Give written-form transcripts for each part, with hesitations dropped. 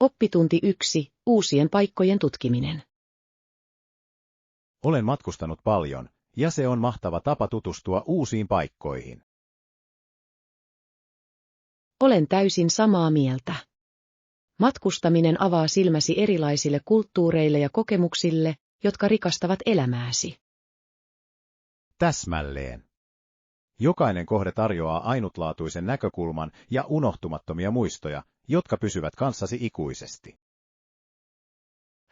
Oppitunti 1. Uusien paikkojen tutkiminen. Olen matkustanut paljon, ja se on mahtava tapa tutustua uusiin paikkoihin. Olen täysin samaa mieltä. Matkustaminen avaa silmäsi erilaisille kulttuureille ja kokemuksille, jotka rikastavat elämääsi. Täsmälleen. Jokainen kohde tarjoaa ainutlaatuisen näkökulman ja unohtumattomia muistoja, jotka pysyvät kanssasi ikuisesti.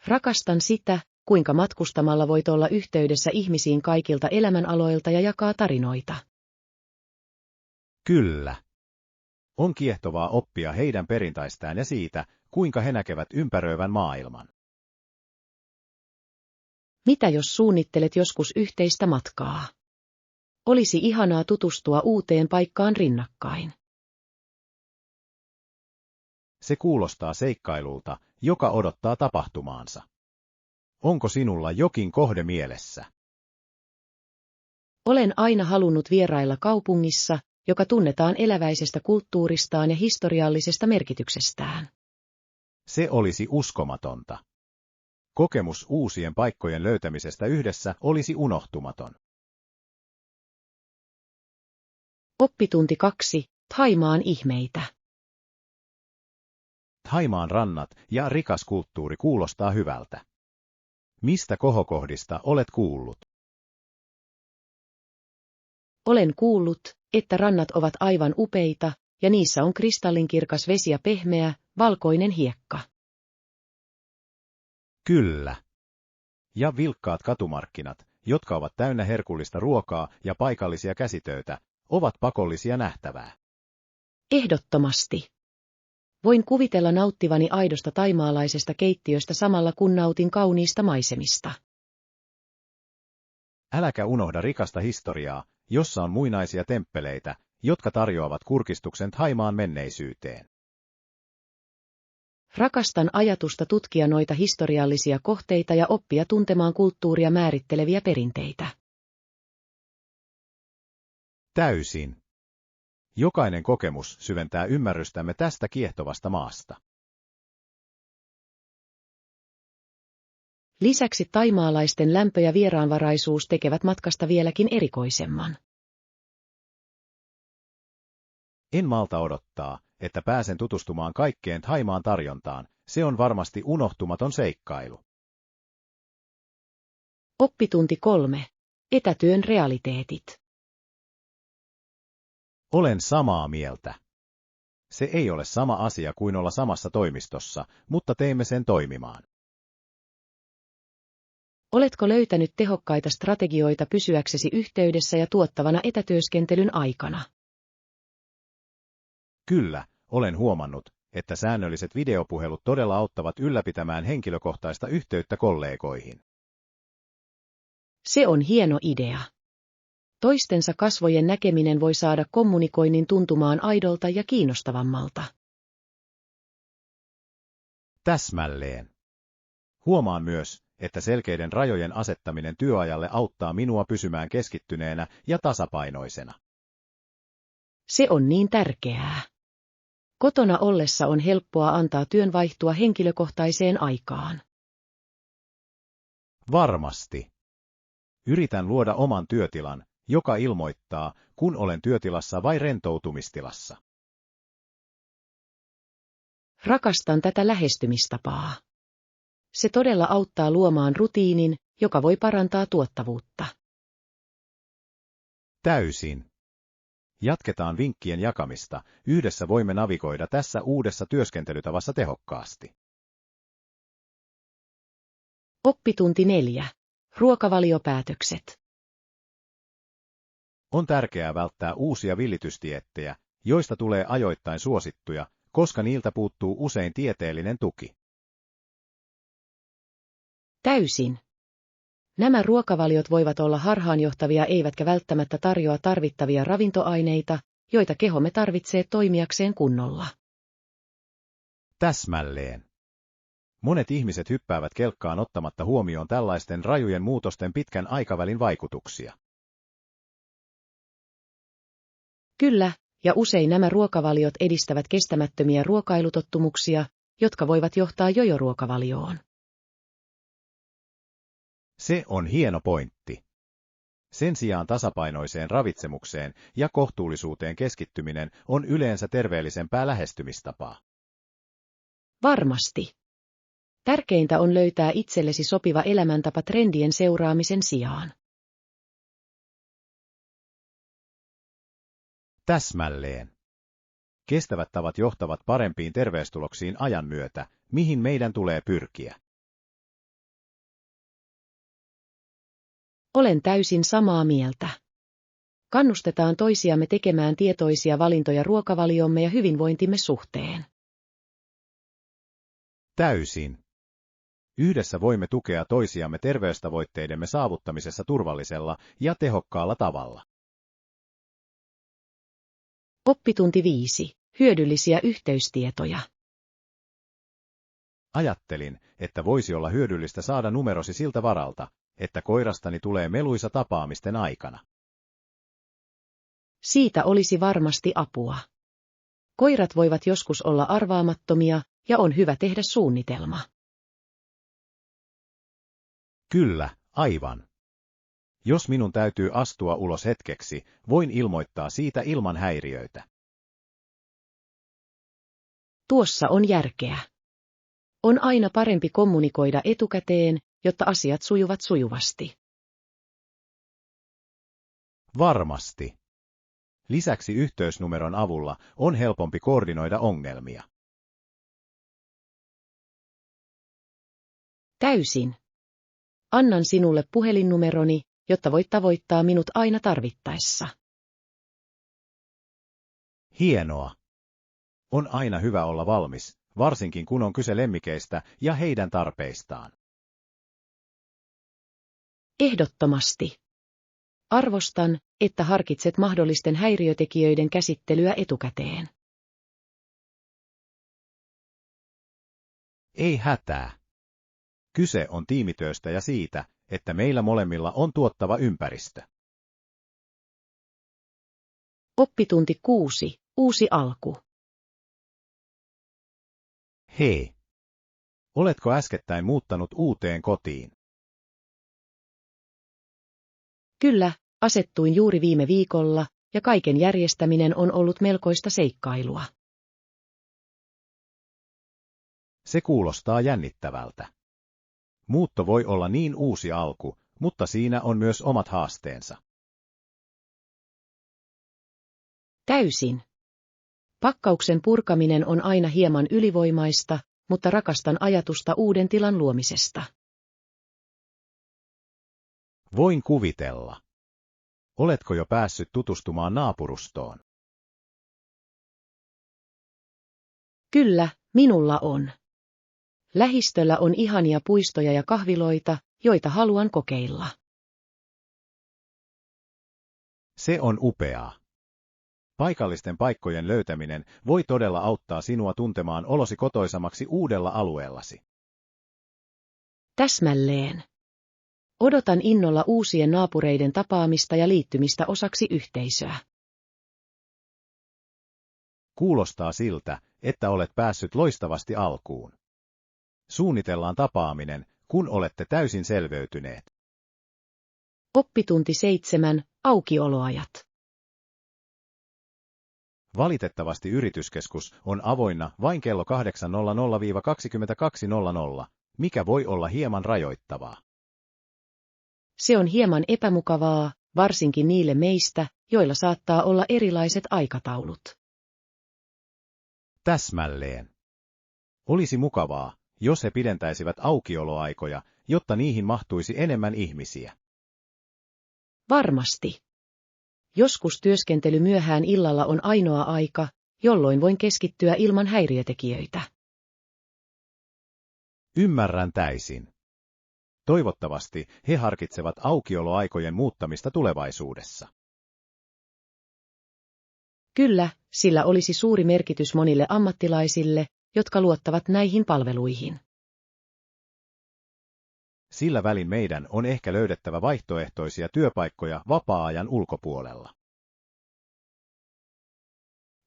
Rakastan sitä, kuinka matkustamalla voit olla yhteydessä ihmisiin kaikilta elämänaloilta ja jakaa tarinoita. Kyllä. On kiehtovaa oppia heidän perinteistään ja siitä, kuinka he näkevät ympäröivän maailman. Mitä jos suunnittelet joskus yhteistä matkaa? Olisi ihanaa tutustua uuteen paikkaan rinnakkain. Se kuulostaa seikkailulta, joka odottaa tapahtumaansa. Onko sinulla jokin kohde mielessä? Olen aina halunnut vierailla kaupungissa, joka tunnetaan eläväisestä kulttuuristaan ja historiallisesta merkityksestään. Se olisi uskomatonta. Kokemus uusien paikkojen löytämisestä yhdessä olisi unohtumaton. Oppitunti 2. Thaimaan ihmeitä. Thaimaan rannat ja rikas kulttuuri kuulostaa hyvältä. Mistä kohokohdista olet kuullut? Olen kuullut, että rannat ovat aivan upeita, ja niissä on kristallinkirkas vesi ja pehmeä, valkoinen hiekka. Kyllä. Ja vilkkaat katumarkkinat, jotka ovat täynnä herkullista ruokaa ja paikallisia käsitöitä, ovat pakollisia nähtävää. Ehdottomasti. Voin kuvitella nauttivani aidosta thaimaalaisesta keittiöstä samalla kun nautin kauniista maisemista. Äläkä unohda rikasta historiaa, jossa on muinaisia temppeleitä, jotka tarjoavat kurkistuksen Thaimaan menneisyyteen. Rakastan ajatusta tutkia noita historiallisia kohteita ja oppia tuntemaan kulttuuria määritteleviä perinteitä. Täysin. Jokainen kokemus syventää ymmärrystämme tästä kiehtovasta maasta. Lisäksi thaimaalaisten lämpö ja vieraanvaraisuus tekevät matkasta vieläkin erikoisemman. En malta odottaa, että pääsen tutustumaan kaikkeen Thaimaan tarjontaan, se on varmasti unohtumaton seikkailu. Oppitunti 3. Etätyön realiteetit. Olen samaa mieltä. Se ei ole sama asia kuin olla samassa toimistossa, mutta teemme sen toimimaan. Oletko löytänyt tehokkaita strategioita pysyäksesi yhteydessä ja tuottavana etätyöskentelyn aikana? Kyllä, olen huomannut, että säännölliset videopuhelut todella auttavat ylläpitämään henkilökohtaista yhteyttä kollegoihin. Se on hieno idea. Toistensa kasvojen näkeminen voi saada kommunikoinnin tuntumaan aidolta ja kiinnostavammalta. Täsmälleen. Huomaan myös, että selkeiden rajojen asettaminen työajalle auttaa minua pysymään keskittyneenä ja tasapainoisena. Se on niin tärkeää. Kotona ollessa on helppoa antaa työn vaihtua henkilökohtaiseen aikaan. Varmasti. Yritän luoda oman työtilan, joka ilmoittaa, kun olen työtilassa vai rentoutumistilassa. Rakastan tätä lähestymistapaa. Se todella auttaa luomaan rutiinin, joka voi parantaa tuottavuutta. Täysin. Jatketaan vinkkien jakamista, yhdessä voimme navigoida tässä uudessa työskentelytavassa tehokkaasti. Oppitunti 4. Ruokavaliopäätökset. On tärkeää välttää uusia villitystiettejä, joista tulee ajoittain suosittuja, koska niiltä puuttuu usein tieteellinen tuki. Täysin. Nämä ruokavaliot voivat olla harhaanjohtavia eivätkä välttämättä tarjoa tarvittavia ravintoaineita, joita kehomme tarvitsee toimijakseen kunnolla. Täsmälleen. Monet ihmiset hyppäävät kelkkaan ottamatta huomioon tällaisten rajujen muutosten pitkän aikavälin vaikutuksia. Kyllä, ja usein nämä ruokavaliot edistävät kestämättömiä ruokailutottumuksia, jotka voivat johtaa jojoruokavalioon. Se on hieno pointti. Sen sijaan tasapainoiseen ravitsemukseen ja kohtuullisuuteen keskittyminen on yleensä terveellisempää lähestymistapaa. Varmasti. Tärkeintä on löytää itsellesi sopiva elämäntapa trendien seuraamisen sijaan. Täsmälleen. Kestävät tavat johtavat parempiin terveystuloksiin ajan myötä, mihin meidän tulee pyrkiä. Olen täysin samaa mieltä. Kannustetaan toisiamme tekemään tietoisia valintoja ruokavaliomme ja hyvinvointimme suhteen. Täysin. Yhdessä voimme tukea toisiamme terveystavoitteidemme saavuttamisessa turvallisella ja tehokkaalla tavalla. Oppitunti 5. Hyödyllisiä yhteystietoja. Ajattelin, että voisi olla hyödyllistä saada numerosi siltä varalta, että koirastani tulee meluisa tapaamisten aikana. Siitä olisi varmasti apua. Koirat voivat joskus olla arvaamattomia, ja on hyvä tehdä suunnitelma. Kyllä, aivan. Jos minun täytyy astua ulos hetkeksi, voin ilmoittaa siitä ilman häiriöitä. Tuossa on järkeä. On aina parempi kommunikoida etukäteen, jotta asiat sujuvat sujuvasti. Varmasti. Lisäksi yhteysnumeron avulla on helpompi koordinoida ongelmia. Täysin. Annan sinulle puhelinnumeroni, jotta voit tavoittaa minut aina tarvittaessa. Hienoa. On aina hyvä olla valmis, varsinkin kun on kyse lemmikeistä ja heidän tarpeistaan. Ehdottomasti. Arvostan, että harkitset mahdollisten häiriötekijöiden käsittelyä etukäteen. Ei hätää. Kyse on tiimityöstä ja siitä, että meillä molemmilla on tuottava ympäristö. Oppitunti 6. Uusi alku. Hei! Oletko äskettäin muuttanut uuteen kotiin? Kyllä, asettuin juuri viime viikolla, ja kaiken järjestäminen on ollut melkoista seikkailua. Se kuulostaa jännittävältä. Muutto voi olla niin uusi alku, mutta siinä on myös omat haasteensa. Täysin. Pakkauksen purkaminen on aina hieman ylivoimaista, mutta rakastan ajatusta uuden tilan luomisesta. Voin kuvitella. Oletko jo päässyt tutustumaan naapurustoon? Kyllä, minulla on. Lähistöllä on ihania puistoja ja kahviloita, joita haluan kokeilla. Se on upeaa. Paikallisten paikkojen löytäminen voi todella auttaa sinua tuntemaan olosi kotoisammaksi uudella alueellasi. Täsmälleen. Odotan innolla uusien naapureiden tapaamista ja liittymistä osaksi yhteisöä. Kuulostaa siltä, että olet päässyt loistavasti alkuun. Suunnitellaan tapaaminen, kun olette täysin selviytyneet. Oppitunti 7. Aukioloajat. Valitettavasti yrityskeskus on avoinna vain kello 8.00–22.00, mikä voi olla hieman rajoittavaa. Se on hieman epämukavaa, varsinkin niille meistä, joilla saattaa olla erilaiset aikataulut. Täsmälleen. Olisi mukavaa, jos he pidentäisivät aukioloaikoja, jotta niihin mahtuisi enemmän ihmisiä. Varmasti. Joskus työskentely myöhään illalla on ainoa aika, jolloin voin keskittyä ilman häiriötekijöitä. Ymmärrän täysin. Toivottavasti he harkitsevat aukioloaikojen muuttamista tulevaisuudessa. Kyllä, sillä olisi suuri merkitys monille ammattilaisille, jotka luottavat näihin palveluihin. Sillä välin meidän on ehkä löydettävä vaihtoehtoisia työpaikkoja vapaa-ajan ulkopuolella.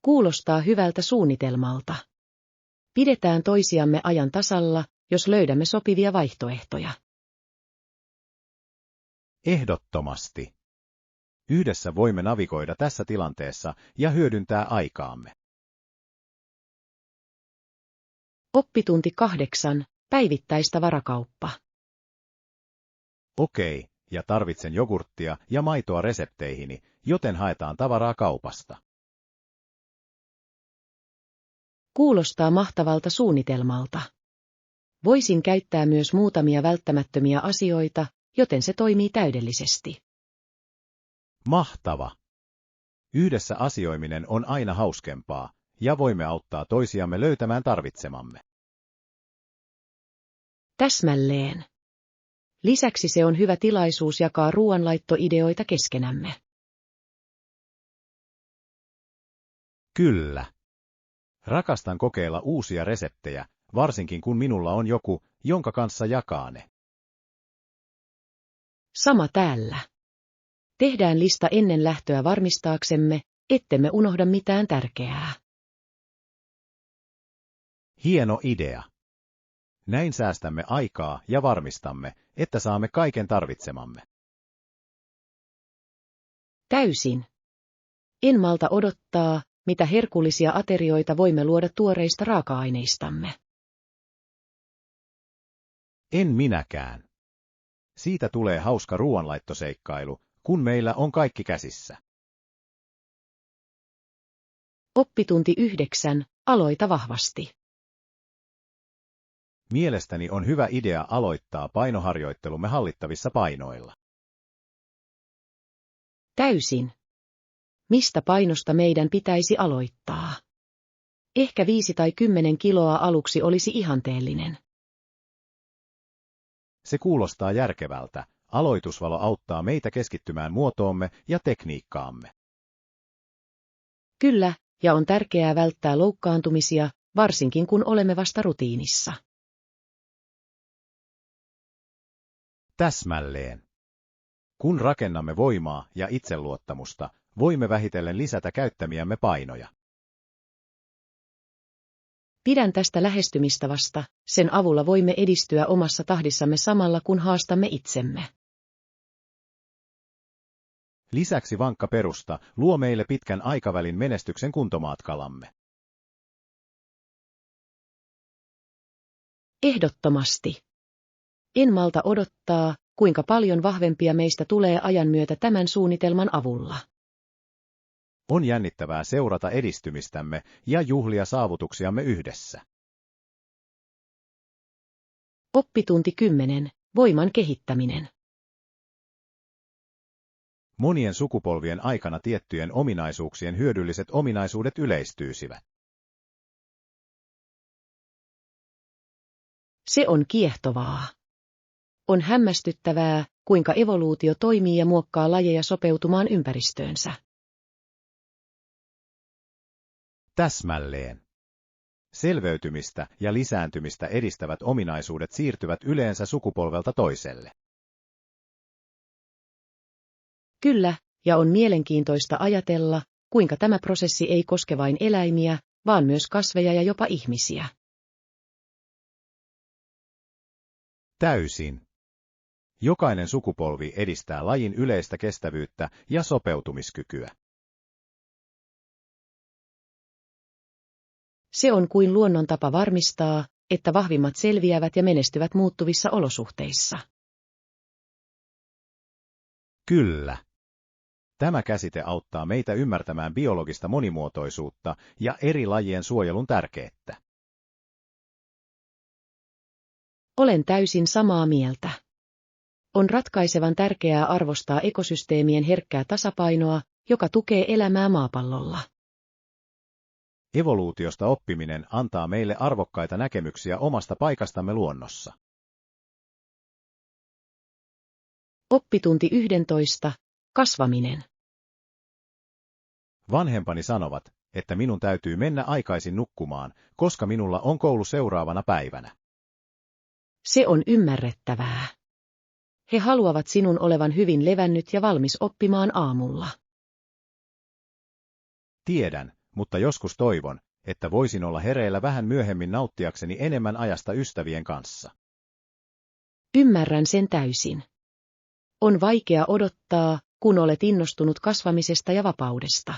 Kuulostaa hyvältä suunnitelmalta. Pidetään toisiamme ajan tasalla, jos löydämme sopivia vaihtoehtoja. Ehdottomasti. Yhdessä voimme navigoida tässä tilanteessa ja hyödyntää aikaamme. Oppitunti 8. Päivittäistä varakauppa. Okei, ja tarvitsen jogurttia ja maitoa resepteihini, joten haetaan tavaraa kaupasta. Kuulostaa mahtavalta suunnitelmalta. Voisin käyttää myös muutamia välttämättömiä asioita, joten se toimii täydellisesti. Mahtava! Yhdessä asioiminen on aina hauskempaa, ja voimme auttaa toisiamme löytämään tarvitsemamme. Täsmälleen. Lisäksi se on hyvä tilaisuus jakaa ruoanlaittoideoita keskenämme. Kyllä. Rakastan kokeilla uusia reseptejä, varsinkin kun minulla on joku, jonka kanssa jakaa ne. Sama täällä. Tehdään lista ennen lähtöä varmistaaksemme, ettemme unohda mitään tärkeää. Hieno idea. Näin säästämme aikaa ja varmistamme, että saamme kaiken tarvitsemamme. Täysin. En malta odottaa, mitä herkullisia aterioita voimme luoda tuoreista raaka-aineistamme. En minäkään. Siitä tulee hauska ruoanlaittoseikkailu, kun meillä on kaikki käsissä. Oppitunti 9. Aloita vahvasti. Mielestäni on hyvä idea aloittaa painoharjoittelumme hallittavissa painoilla. Täysin. Mistä painosta meidän pitäisi aloittaa? Ehkä 5 tai 10 kiloa aluksi olisi ihanteellinen. Se kuulostaa järkevältä. Aloitusvalo auttaa meitä keskittymään muotoomme ja tekniikkaamme. Kyllä, ja on tärkeää välttää loukkaantumisia, varsinkin kun olemme vasta rutiinissa. Täsmälleen. Kun rakennamme voimaa ja itseluottamusta, voimme vähitellen lisätä käyttämiämme painoja. Pidän tästä lähestymistavasta, sen avulla voimme edistyä omassa tahdissamme samalla kun haastamme itsemme. Lisäksi vankka perusta luo meille pitkän aikavälin menestyksen kuntomatkalamme. Ehdottomasti. En malta odottaa, kuinka paljon vahvempia meistä tulee ajan myötä tämän suunnitelman avulla. On jännittävää seurata edistymistämme ja juhlia saavutuksiamme yhdessä. Oppitunti 10. Voiman kehittäminen. Monien sukupolvien aikana tiettyjen ominaisuuksien hyödylliset ominaisuudet yleistyisivät. Se on kiehtovaa. On hämmästyttävää, kuinka evoluutio toimii ja muokkaa lajeja sopeutumaan ympäristöönsä. Täsmälleen. Selveytymistä ja lisääntymistä edistävät ominaisuudet siirtyvät yleensä sukupolvelta toiselle. Kyllä, ja on mielenkiintoista ajatella, kuinka tämä prosessi ei koske vain eläimiä, vaan myös kasveja ja jopa ihmisiä. Täysin. Jokainen sukupolvi edistää lajin yleistä kestävyyttä ja sopeutumiskykyä. Se on kuin luonnon tapa varmistaa, että vahvimmat selviävät ja menestyvät muuttuvissa olosuhteissa. Kyllä. Tämä käsite auttaa meitä ymmärtämään biologista monimuotoisuutta ja eri lajien suojelun tärkeyttä. Olen täysin samaa mieltä. On ratkaisevan tärkeää arvostaa ekosysteemien herkkää tasapainoa, joka tukee elämää maapallolla. Evoluutiosta oppiminen antaa meille arvokkaita näkemyksiä omasta paikastamme luonnossa. Oppitunti 11. Kasvaminen. Vanhempani sanovat, että minun täytyy mennä aikaisin nukkumaan, koska minulla on koulu seuraavana päivänä. Se on ymmärrettävää. He haluavat sinun olevan hyvin levännyt ja valmis oppimaan aamulla. Tiedän, mutta joskus toivon, että voisin olla hereillä vähän myöhemmin nauttiakseni enemmän ajasta ystävien kanssa. Ymmärrän sen täysin. On vaikea odottaa, kun olet innostunut kasvamisesta ja vapaudesta.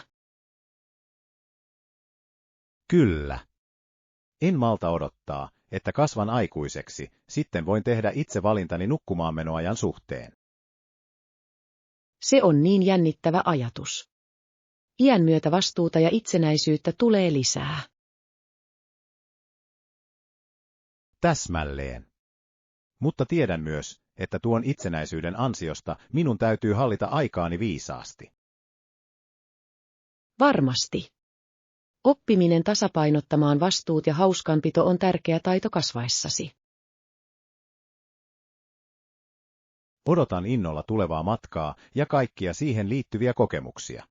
Kyllä. En malta odottaa, että kasvan aikuiseksi, sitten voin tehdä itse valintani nukkumaanmenoajan suhteen. Se on niin jännittävä ajatus. Iän myötä vastuuta ja itsenäisyyttä tulee lisää. Täsmälleen. Mutta tiedän myös, että tuon itsenäisyyden ansiosta minun täytyy hallita aikaani viisaasti. Varmasti. Oppiminen tasapainottamaan vastuut ja hauskanpito on tärkeä taito kasvaessasi. Odotan innolla tulevaa matkaa ja kaikkia siihen liittyviä kokemuksia.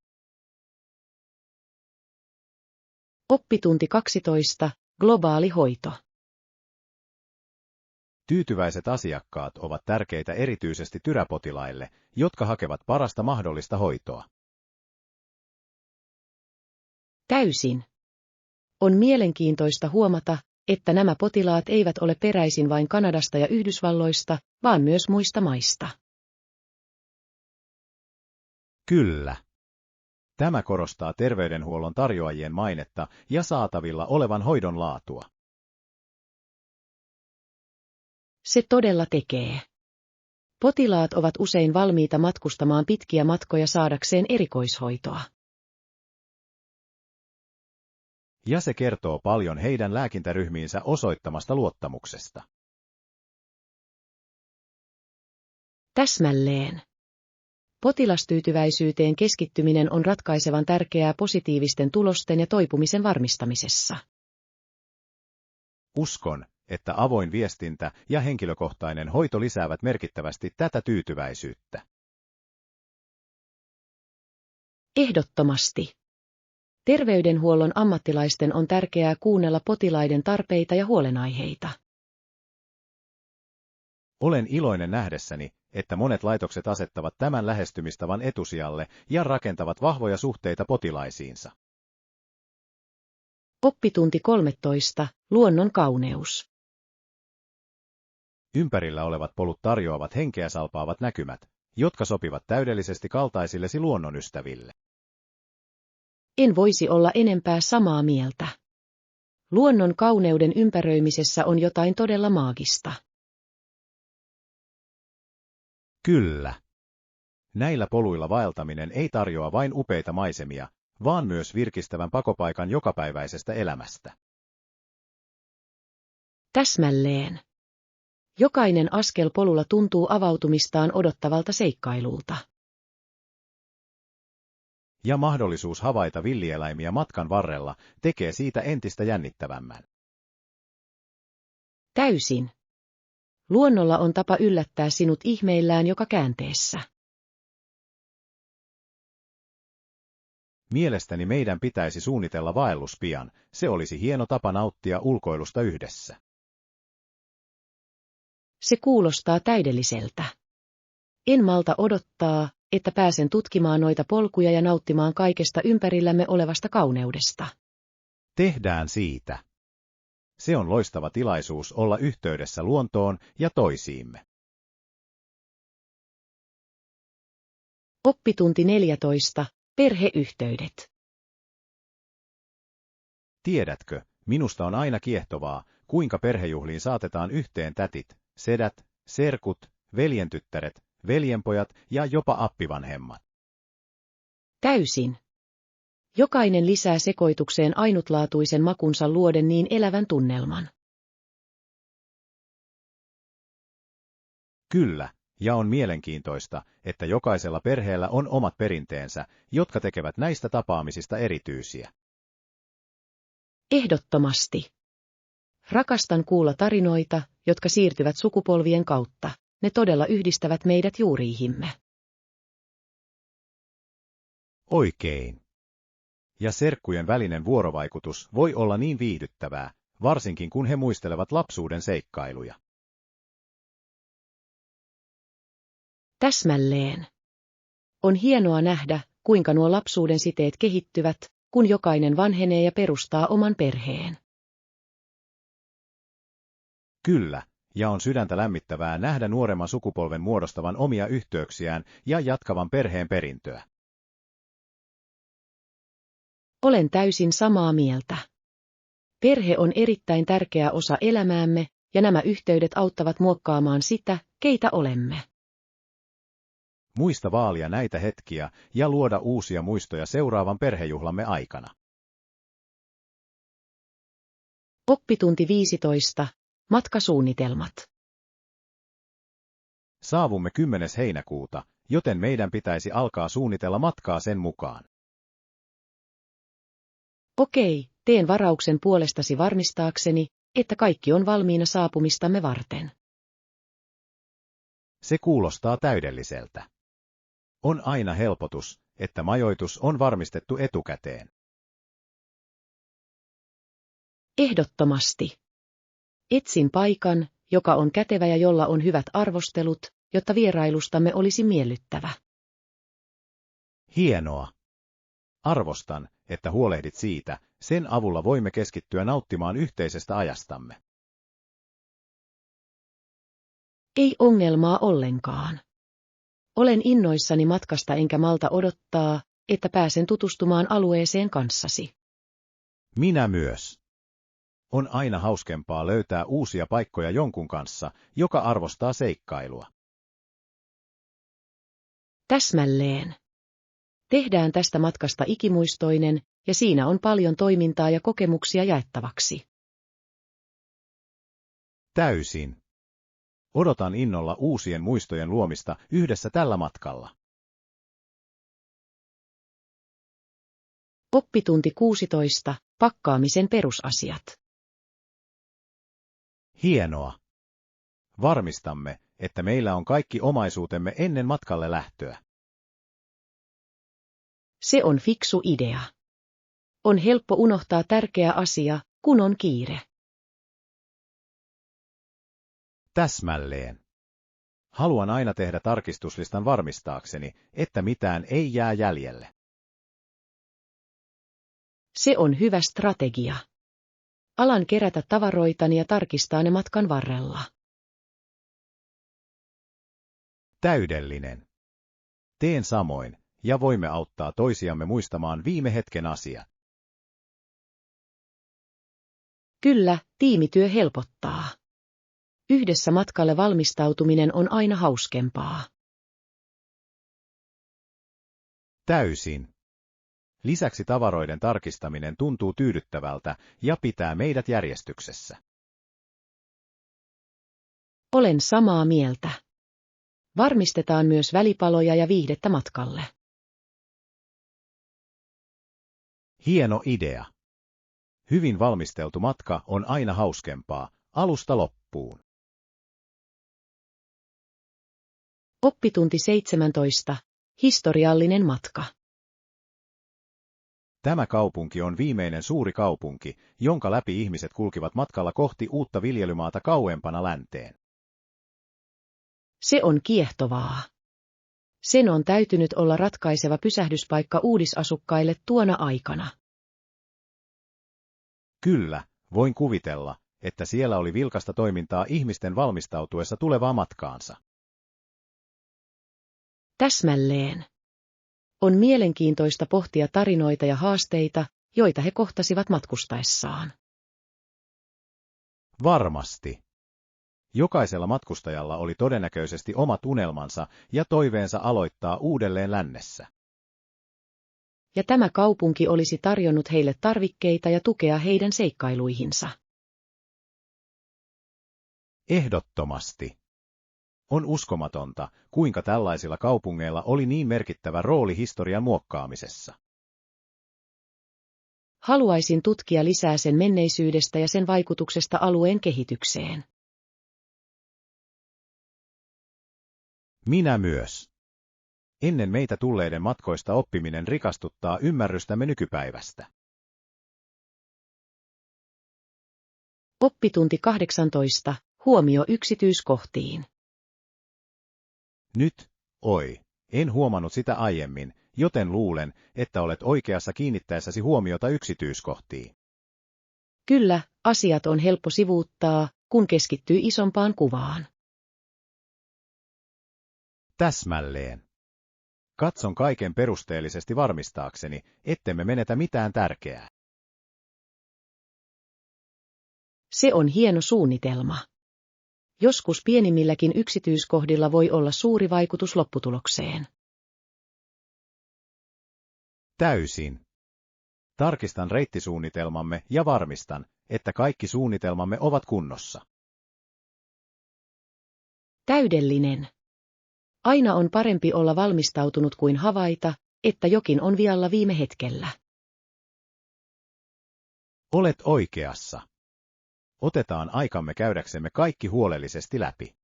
Oppitunti 12. Globaali hoito. Tyytyväiset asiakkaat ovat tärkeitä erityisesti tyräpotilaille, jotka hakevat parasta mahdollista hoitoa. Täysin. On mielenkiintoista huomata, että nämä potilaat eivät ole peräisin vain Kanadasta ja Yhdysvalloista, vaan myös muista maista. Kyllä. Tämä korostaa terveydenhuollon tarjoajien mainetta ja saatavilla olevan hoidon laatua. Se todella tekee. Potilaat ovat usein valmiita matkustamaan pitkiä matkoja saadakseen erikoishoitoa. Ja se kertoo paljon heidän lääkintäryhmiinsä osoittamasta luottamuksesta. Täsmälleen. Potilastyytyväisyyteen keskittyminen on ratkaisevan tärkeää positiivisten tulosten ja toipumisen varmistamisessa. Uskon, että avoin viestintä ja henkilökohtainen hoito lisäävät merkittävästi tätä tyytyväisyyttä. Ehdottomasti. Terveydenhuollon ammattilaisten on tärkeää kuunnella potilaiden tarpeita ja huolenaiheita. Olen iloinen nähdessäni, että monet laitokset asettavat tämän lähestymistavan etusijalle ja rakentavat vahvoja suhteita potilaisiinsa. Oppitunti 13. Luonnon kauneus. Ympärillä olevat polut tarjoavat henkeä salpaavat näkymät, jotka sopivat täydellisesti kaltaisillesi luonnonystäville. En voisi olla enempää samaa mieltä. Luonnon kauneuden ympäröimisessä on jotain todella maagista. Kyllä. Näillä poluilla vaeltaminen ei tarjoa vain upeita maisemia, vaan myös virkistävän pakopaikan jokapäiväisestä elämästä. Täsmälleen. Jokainen askel polulla tuntuu avautumistaan odottavalta seikkailulta. Ja mahdollisuus havaita villieläimiä matkan varrella tekee siitä entistä jännittävämmän. Täysin. Luonnolla on tapa yllättää sinut ihmeillään joka käänteessä. Mielestäni meidän pitäisi suunnitella vaellus pian, se olisi hieno tapa nauttia ulkoilusta yhdessä. Se kuulostaa täydelliseltä. En malta odottaa, että pääsen tutkimaan noita polkuja ja nauttimaan kaikesta ympärillämme olevasta kauneudesta. Tehdään siitä. Se on loistava tilaisuus olla yhteydessä luontoon ja toisiimme. Oppitunti 14. Perheyhteydet. Tiedätkö, minusta on aina kiehtovaa, kuinka perhejuhliin saatetaan yhteen tätit, sedät, serkut, veljentyttäret, veljenpojat ja jopa appivanhemmat. Täysin. Jokainen lisää sekoitukseen ainutlaatuisen makunsa luoden niin elävän tunnelman. Kyllä, ja on mielenkiintoista, että jokaisella perheellä on omat perinteensä, jotka tekevät näistä tapaamisista erityisiä. Ehdottomasti. Rakastan kuulla tarinoita, jotka siirtyvät sukupolvien kautta. Ne todella yhdistävät meidät juuriihimme. Oikein. Ja serkkujen välinen vuorovaikutus voi olla niin viihdyttävää, varsinkin kun he muistelevat lapsuuden seikkailuja. Täsmälleen. On hienoa nähdä, kuinka nuo lapsuuden siteet kehittyvät, kun jokainen vanhenee ja perustaa oman perheen. Kyllä, ja on sydäntä lämmittävää nähdä nuoremman sukupolven muodostavan omia yhteyksiään ja jatkavan perheen perintöä. Olen täysin samaa mieltä. Perhe on erittäin tärkeä osa elämäämme, ja nämä yhteydet auttavat muokkaamaan sitä, keitä olemme. Muista vaalia näitä hetkiä ja luoda uusia muistoja seuraavan perhejuhlamme aikana. Oppitunti 15. Matkasuunnitelmat. Saavumme 10. heinäkuuta, joten meidän pitäisi alkaa suunnitella matkaa sen mukaan. Okei, teen varauksen puolestasi varmistaakseni, että kaikki on valmiina saapumistamme varten. Se kuulostaa täydelliseltä. On aina helpotus, että majoitus on varmistettu etukäteen. Ehdottomasti. Etsin paikan, joka on kätevä ja jolla on hyvät arvostelut, jotta vierailustamme olisi miellyttävä. Hienoa. Arvostan, että huolehdit siitä, sen avulla voimme keskittyä nauttimaan yhteisestä ajastamme. Ei ongelmaa ollenkaan. Olen innoissani matkasta enkä malta odottaa, että pääsen tutustumaan alueeseen kanssasi. Minä myös. On aina hauskempaa löytää uusia paikkoja jonkun kanssa, joka arvostaa seikkailua. Täsmälleen. Tehdään tästä matkasta ikimuistoinen, ja siinä on paljon toimintaa ja kokemuksia jaettavaksi. Täysin. Odotan innolla uusien muistojen luomista yhdessä tällä matkalla. Oppitunti 16. Pakkaamisen perusasiat. Hienoa. Varmistamme, että meillä on kaikki omaisuutemme ennen matkalle lähtöä. Se on fiksu idea. On helppo unohtaa tärkeä asia, kun on kiire. Täsmälleen. Haluan aina tehdä tarkistuslistan varmistaakseni, että mitään ei jää jäljelle. Se on hyvä strategia. Alan kerätä tavaroitani ja tarkistaa ne matkan varrella. Täydellinen. Teen samoin, ja voimme auttaa toisiamme muistamaan viime hetken asiat. Kyllä, tiimityö helpottaa. Yhdessä matkalle valmistautuminen on aina hauskempaa. Täysin. Lisäksi tavaroiden tarkistaminen tuntuu tyydyttävältä ja pitää meidät järjestyksessä. Olen samaa mieltä. Varmistetaan myös välipaloja ja viihdettä matkalle. Hieno idea. Hyvin valmisteltu matka on aina hauskempaa, alusta loppuun. Oppitunti 17. Historiallinen matka. Tämä kaupunki on viimeinen suuri kaupunki, jonka läpi ihmiset kulkivat matkalla kohti uutta viljelymaata kauempana länteen. Se on kiehtovaa. Sen on täytynyt olla ratkaiseva pysähdyspaikka uudisasukkaille tuona aikana. Kyllä, voin kuvitella, että siellä oli vilkasta toimintaa ihmisten valmistautuessa tulevaa matkaansa. Täsmälleen. On mielenkiintoista pohtia tarinoita ja haasteita, joita he kohtasivat matkustaessaan. Varmasti. Jokaisella matkustajalla oli todennäköisesti omat unelmansa ja toiveensa aloittaa uudelleen lännessä. Ja tämä kaupunki olisi tarjonnut heille tarvikkeita ja tukea heidän seikkailuihinsa. Ehdottomasti. On uskomatonta, kuinka tällaisilla kaupungeilla oli niin merkittävä rooli historian muokkaamisessa. Haluaisin tutkia lisää sen menneisyydestä ja sen vaikutuksesta alueen kehitykseen. Minä myös. Ennen meitä tulleiden matkoista oppiminen rikastuttaa ymmärrystämme nykypäivästä. Oppitunti 18. Huomio yksityiskohtiin. Nyt, en huomannut sitä aiemmin, joten luulen, että olet oikeassa kiinnittäessäsi huomiota yksityiskohtiin. Kyllä, asiat on helppo sivuuttaa, kun keskittyy isompaan kuvaan. Täsmälleen. Katson kaiken perusteellisesti varmistaakseni, ettemme menetä mitään tärkeää. Se on hieno suunnitelma. Joskus pienimmilläkin yksityiskohdilla voi olla suuri vaikutus lopputulokseen. Täysin. Tarkistan reittisuunnitelmamme ja varmistan, että kaikki suunnitelmamme ovat kunnossa. Täydellinen. Aina on parempi olla valmistautunut kuin havaita, että jokin on vialla viime hetkellä. Olet oikeassa. Otetaan aikamme käydäksemme kaikki huolellisesti läpi.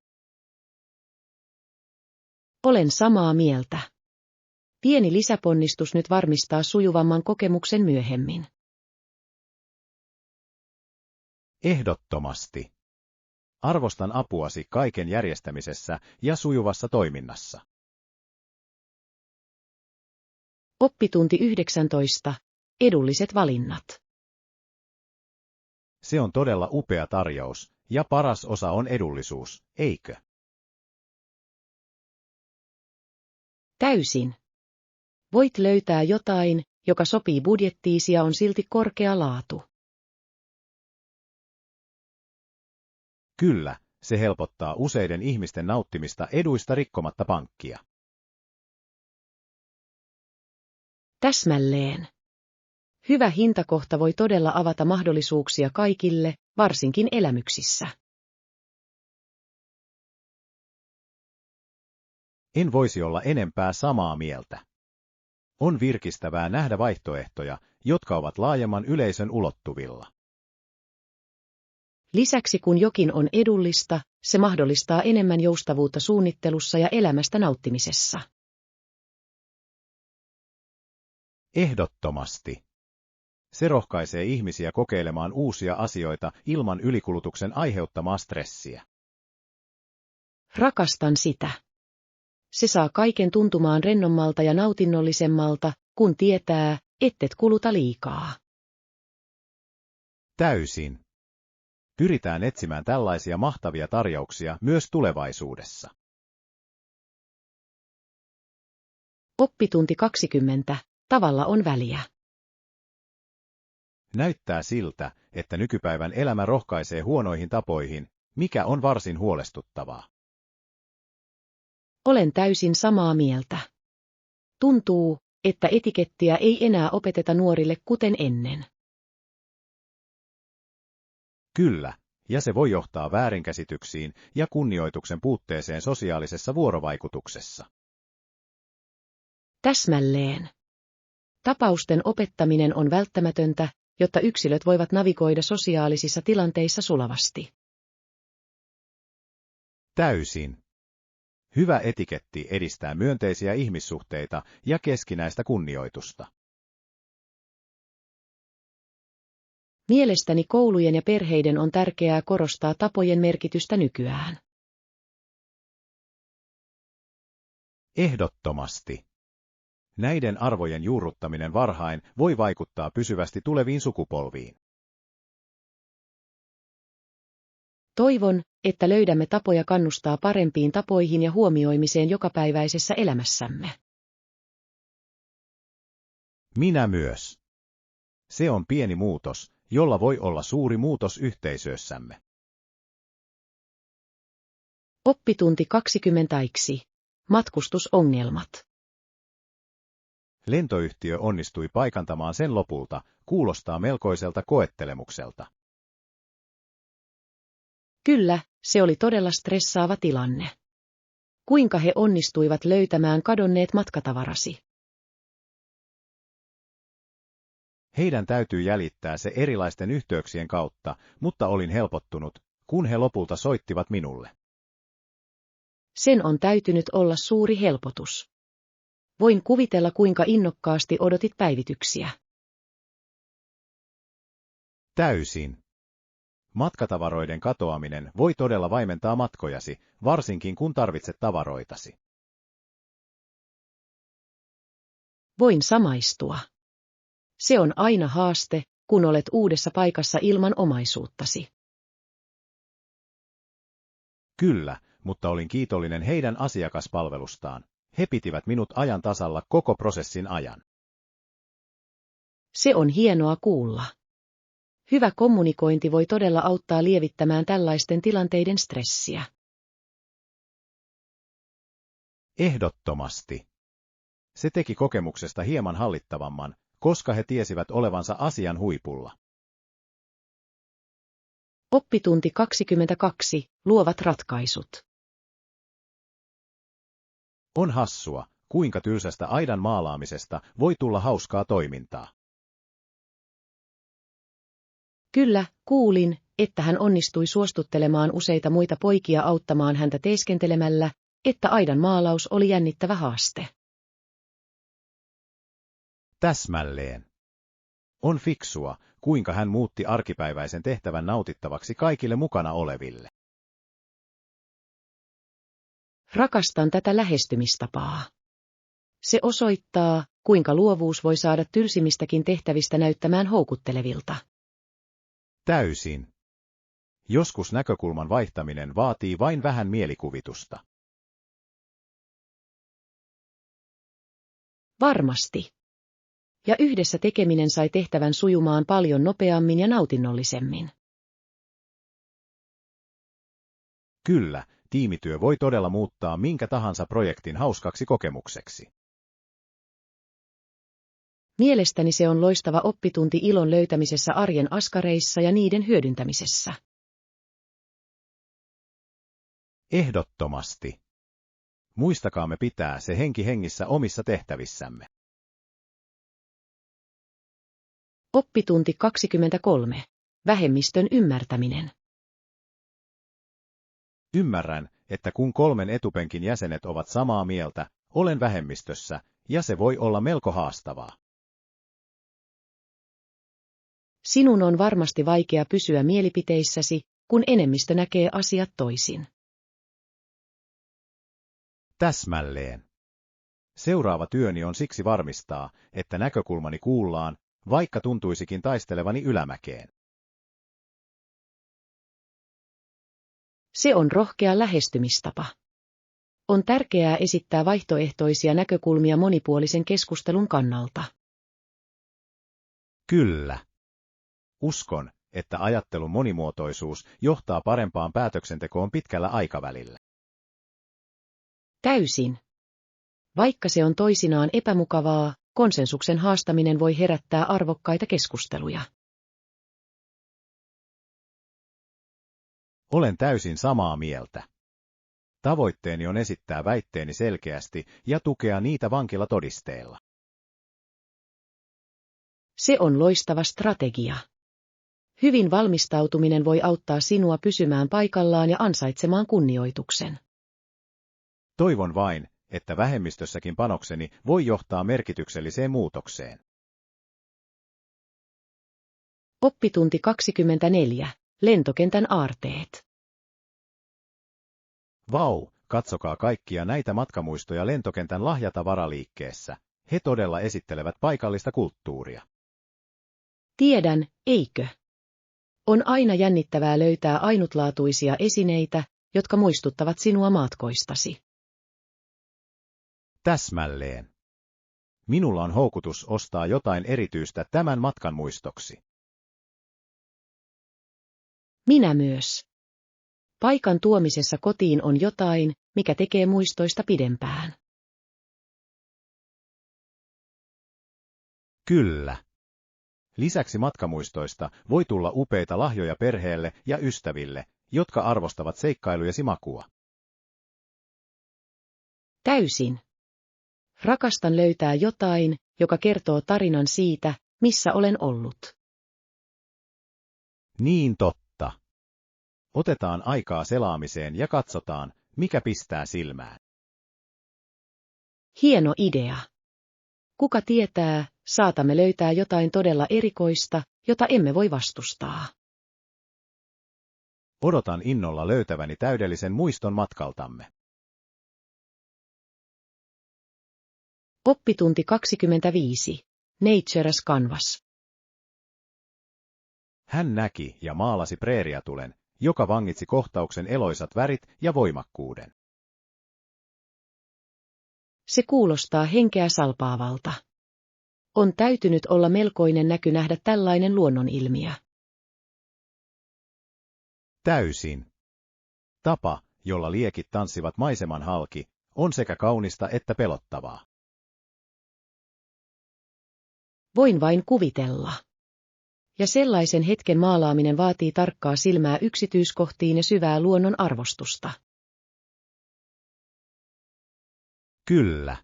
Olen samaa mieltä. Pieni lisäponnistus nyt varmistaa sujuvamman kokemuksen myöhemmin. Ehdottomasti. Arvostan apuasi kaiken järjestämisessä ja sujuvassa toiminnassa. Oppitunti 19. Edulliset valinnat. Se on todella upea tarjous, ja paras osa on edullisuus, eikö? Täysin. Voit löytää jotain, joka sopii budjettiisi ja on silti korkea laatu. Kyllä, se helpottaa useiden ihmisten nauttimista eduista rikkomatta pankkia. Täsmälleen. Hyvä hintakohta voi todella avata mahdollisuuksia kaikille, varsinkin elämyksissä. En voisi olla enempää samaa mieltä. On virkistävää nähdä vaihtoehtoja, jotka ovat laajemman yleisön ulottuvilla. Lisäksi kun jokin on edullista, se mahdollistaa enemmän joustavuutta suunnittelussa ja elämästä nauttimisessa. Ehdottomasti. Se rohkaisee ihmisiä kokeilemaan uusia asioita ilman ylikulutuksen aiheuttamaa stressiä. Rakastan sitä. Se saa kaiken tuntumaan rennommalta ja nautinnollisemmalta, kun tietää, ettet kuluta liikaa. Täysin. Pyritään etsimään tällaisia mahtavia tarjouksia myös tulevaisuudessa. Oppitunti 20. Tavalla on väliä. Näyttää siltä, että nykypäivän elämä rohkaisee huonoihin tapoihin, mikä on varsin huolestuttavaa. Olen täysin samaa mieltä. Tuntuu, että etikettiä ei enää opeteta nuorille kuten ennen. Kyllä, ja se voi johtaa väärinkäsityksiin ja kunnioituksen puutteeseen sosiaalisessa vuorovaikutuksessa. Täsmälleen. Tapausten opettaminen on välttämätöntä, jotta yksilöt voivat navigoida sosiaalisissa tilanteissa sulavasti. Täysin. Hyvä etiketti edistää myönteisiä ihmissuhteita ja keskinäistä kunnioitusta. Mielestäni koulujen ja perheiden on tärkeää korostaa tapojen merkitystä nykyään. Ehdottomasti. Näiden arvojen juurruttaminen varhain voi vaikuttaa pysyvästi tuleviin sukupolviin. Toivon, että löydämme tapoja kannustaa parempiin tapoihin ja huomioimiseen jokapäiväisessä elämässämme. Minä myös. Se on pieni muutos, jolla voi olla suuri muutos yhteisössämme. Oppitunti 20. Matkustusongelmat. Lentoyhtiö onnistui paikantamaan sen lopulta, kuulostaa melkoiselta koettelemukselta. Kyllä, se oli todella stressaava tilanne. Kuinka he onnistuivat löytämään kadonneet matkatavarasi? Heidän täytyy jäljittää se erilaisten yhteyksien kautta, mutta olin helpottunut, kun he lopulta soittivat minulle. Sen on täytynyt olla suuri helpotus. Voin kuvitella, kuinka innokkaasti odotit päivityksiä. Täysin. Matkatavaroiden katoaminen voi todella vaimentaa matkojasi, varsinkin kun tarvitset tavaroitasi. Voin samaistua. Se on aina haaste, kun olet uudessa paikassa ilman omaisuuttasi. Kyllä, mutta olin kiitollinen heidän asiakaspalvelustaan. He pitivät minut ajan tasalla koko prosessin ajan. Se on hienoa kuulla. Hyvä kommunikointi voi todella auttaa lievittämään tällaisten tilanteiden stressiä. Ehdottomasti. Se teki kokemuksesta hieman hallittavamman, koska he tiesivät olevansa asian huipulla. Oppitunti 22. Luovat ratkaisut. On hassua, kuinka tylsästä aidan maalaamisesta voi tulla hauskaa toimintaa. Kyllä, kuulin, että hän onnistui suostuttelemaan useita muita poikia auttamaan häntä teeskentelemällä, että aidan maalaus oli jännittävä haaste. Täsmälleen. On fiksua, kuinka hän muutti arkipäiväisen tehtävän nautittavaksi kaikille mukana oleville. Rakastan tätä lähestymistapaa. Se osoittaa, kuinka luovuus voi saada tylsimmistäkin tehtävistä näyttämään houkuttelevilta. Täysin. Joskus näkökulman vaihtaminen vaatii vain vähän mielikuvitusta. Varmasti. Ja yhdessä tekeminen sai tehtävän sujumaan paljon nopeammin ja nautinnollisemmin. Kyllä, tiimityö voi todella muuttaa minkä tahansa projektin hauskaksi kokemukseksi. Mielestäni se on loistava oppitunti ilon löytämisessä arjen askareissa ja niiden hyödyntämisessä. Ehdottomasti. Muistakaamme pitää se henki hengissä omissa tehtävissämme. Oppitunti 23. Vähemmistön ymmärtäminen. Ymmärrän, että kun 3 etupenkin jäsenet ovat samaa mieltä, olen vähemmistössä, ja se voi olla melko haastavaa. Sinun on varmasti vaikea pysyä mielipiteissäsi, kun enemmistö näkee asiat toisin. Täsmälleen. Seuraava työni on siksi varmistaa, että näkökulmani kuullaan, vaikka tuntuisikin taistelevani ylämäkeen. Se on rohkea lähestymistapa. On tärkeää esittää vaihtoehtoisia näkökulmia monipuolisen keskustelun kannalta. Kyllä. Uskon, että ajattelun monimuotoisuus johtaa parempaan päätöksentekoon pitkällä aikavälillä. Täysin. Vaikka se on toisinaan epämukavaa, konsensuksen haastaminen voi herättää arvokkaita keskusteluja. Olen täysin samaa mieltä. Tavoitteeni on esittää väitteeni selkeästi ja tukea niitä vankilatodisteilla. Se on loistava strategia. Hyvin valmistautuminen voi auttaa sinua pysymään paikallaan ja ansaitsemaan kunnioituksen. Toivon vain, että vähemmistössäkin panokseni voi johtaa merkitykselliseen muutokseen. Oppitunti 24. Lentokentän aarteet. Vau, katsokaa kaikkia näitä matkamuistoja lentokentän lahjatavaraliikkeessä. He todella esittelevät paikallista kulttuuria. Tiedän, eikö? On aina jännittävää löytää ainutlaatuisia esineitä, jotka muistuttavat sinua matkoistasi. Täsmälleen. Minulla on houkutus ostaa jotain erityistä tämän matkan muistoksi. Minä myös. Paikan tuomisessa kotiin on jotain, mikä tekee muistoista pidempään. Kyllä. Lisäksi matkamuistoista voi tulla upeita lahjoja perheelle ja ystäville, jotka arvostavat seikkailujesi makua. Täysin. Rakastan löytää jotain, joka kertoo tarinan siitä, missä olen ollut. Niin totta. Otetaan aikaa selaamiseen ja katsotaan, mikä pistää silmään. Hieno idea. Kuka tietää, saatamme löytää jotain todella erikoista, jota emme voi vastustaa. Odotan innolla löytäväni täydellisen muiston matkaltamme. Oppitunti 25. Nature as Canvas. Hän näki ja maalasi preeriatulen, joka vangitsi kohtauksen eloisat värit ja voimakkuuden. Se kuulostaa henkeä salpaavalta. On täytynyt olla melkoinen näky nähdä tällainen luonnonilmiö. Täysin. Tapa, jolla liekit tanssivat maiseman halki, on sekä kaunista että pelottavaa. Voin vain kuvitella. Ja sellaisen hetken maalaaminen vaatii tarkkaa silmää yksityiskohtiin ja syvää luonnon arvostusta. Kyllä.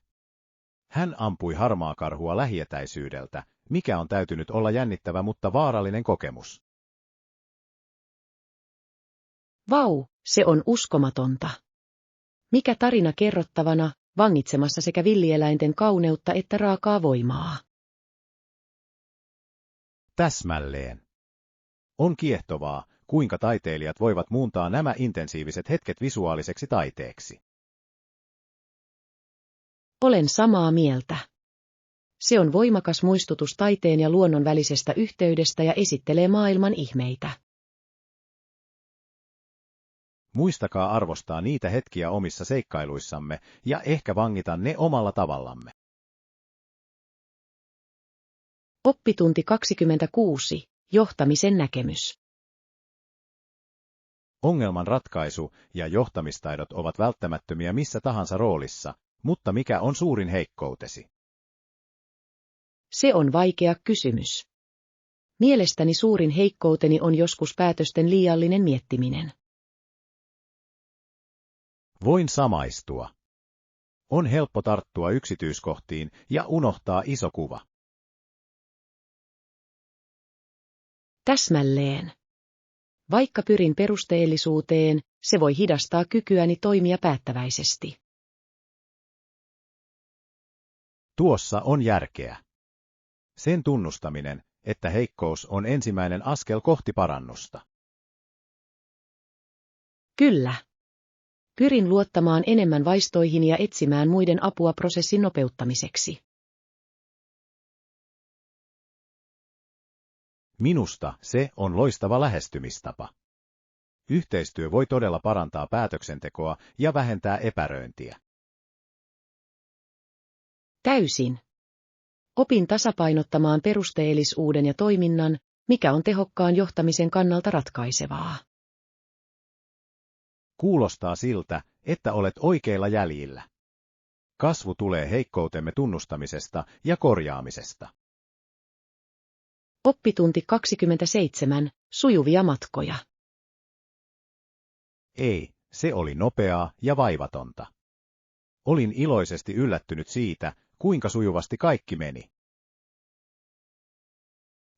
Hän ampui harmaakarhua lähietäisyydeltä, mikä on täytynyt olla jännittävä mutta vaarallinen kokemus. Vau, se on uskomatonta. Mikä tarina kerrottavana, vangitsemassa sekä villieläinten kauneutta että raakaa voimaa. Täsmälleen. On kiehtovaa, kuinka taiteilijat voivat muuntaa nämä intensiiviset hetket visuaaliseksi taiteeksi. Olen samaa mieltä. Se on voimakas muistutus taiteen ja luonnon välisestä yhteydestä ja esittelee maailman ihmeitä. Muistakaa arvostaa niitä hetkiä omissa seikkailuissamme ja ehkä vangita ne omalla tavallamme. Oppitunti 26. Johtamisen näkemys. Ongelman ratkaisu ja johtamistaidot ovat välttämättömiä missä tahansa roolissa, mutta mikä on suurin heikkoutesi? Se on vaikea kysymys. Mielestäni suurin heikkouteni on joskus päätösten liiallinen miettiminen. Voin samaistua. On helppo tarttua yksityiskohtiin ja unohtaa iso kuva. Täsmälleen. Vaikka pyrin perusteellisuuteen, se voi hidastaa kykyäni toimia päättäväisesti. Tuossa on järkeä. Sen tunnustaminen, että heikkous on ensimmäinen askel kohti parannusta. Kyllä. Pyrin luottamaan enemmän vaistoihin ja etsimään muiden apua prosessin nopeuttamiseksi. Minusta se on loistava lähestymistapa. Yhteistyö voi todella parantaa päätöksentekoa ja vähentää epäröintiä. Täysin. Opin tasapainottamaan perusteellisuuden ja toiminnan, mikä on tehokkaan johtamisen kannalta ratkaisevaa. Kuulostaa siltä, että olet oikeilla jäljillä. Kasvu tulee heikkoutemme tunnustamisesta ja korjaamisesta. Oppitunti 27. Sujuvia matkoja. Ei, se oli nopeaa ja vaivatonta. Olin iloisesti yllättynyt siitä, kuinka sujuvasti kaikki meni.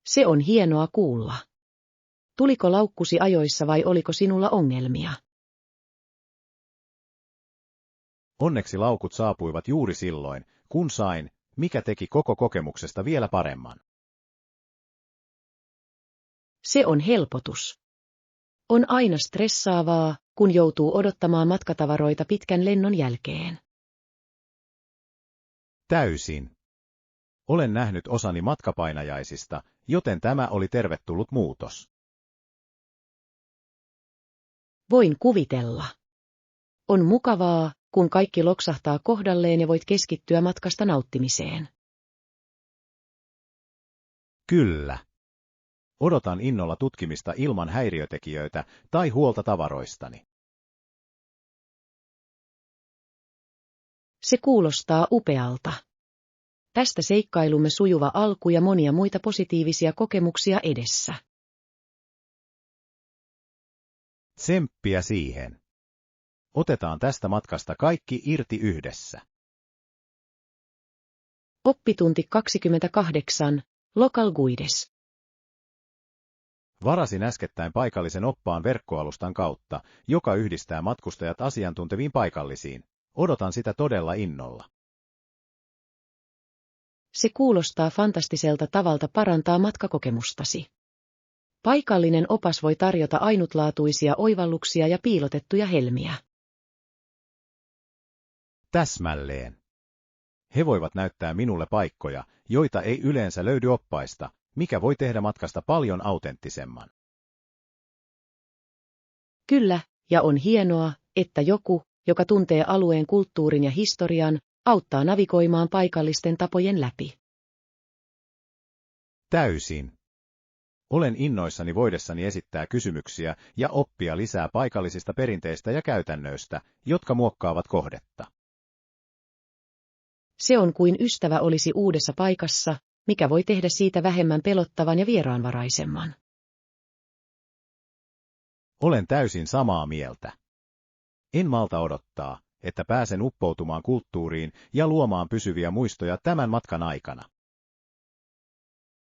Se on hienoa kuulla. Tuliko laukkusi ajoissa vai oliko sinulla ongelmia? Onneksi laukut saapuivat juuri silloin, kun sain, mikä teki koko kokemuksesta vielä paremman. Se on helpotus. On aina stressaavaa, kun joutuu odottamaan matkatavaroita pitkän lennon jälkeen. Täysin. Olen nähnyt osani matkapainajaisista, joten tämä oli tervetullut muutos. Voin kuvitella. On mukavaa, kun kaikki loksahtaa kohdalleen ja voit keskittyä matkasta nauttimiseen. Kyllä. Odotan innolla tutkimista ilman häiriötekijöitä tai huolta tavaroistani. Se kuulostaa upealta. Tästä seikkailumme sujuva alku ja monia muita positiivisia kokemuksia edessä. Tsemppiä siihen. Otetaan tästä matkasta kaikki irti yhdessä. Oppitunti 28. Local Guides. Varasin äskettäin paikallisen oppaan verkkoalustan kautta, joka yhdistää matkustajat asiantunteviin paikallisiin. Odotan sitä todella innolla. Se kuulostaa fantastiselta tavalta parantaa matkakokemustasi. Paikallinen opas voi tarjota ainutlaatuisia oivalluksia ja piilotettuja helmiä. Täsmälleen. He voivat näyttää minulle paikkoja, joita ei yleensä löydy oppaista, mikä voi tehdä matkasta paljon autenttisemman. Kyllä, ja on hienoa, että joku, joka tuntee alueen kulttuurin ja historian, auttaa navigoimaan paikallisten tapojen läpi. Täysin. Olen innoissani voidessani esittää kysymyksiä ja oppia lisää paikallisista perinteistä ja käytännöistä, jotka muokkaavat kohdetta. Se on kuin ystävä olisi uudessa paikassa, mikä voi tehdä siitä vähemmän pelottavan ja vieraanvaraisemman. Olen täysin samaa mieltä. En malta odottaa, että pääsen uppoutumaan kulttuuriin ja luomaan pysyviä muistoja tämän matkan aikana.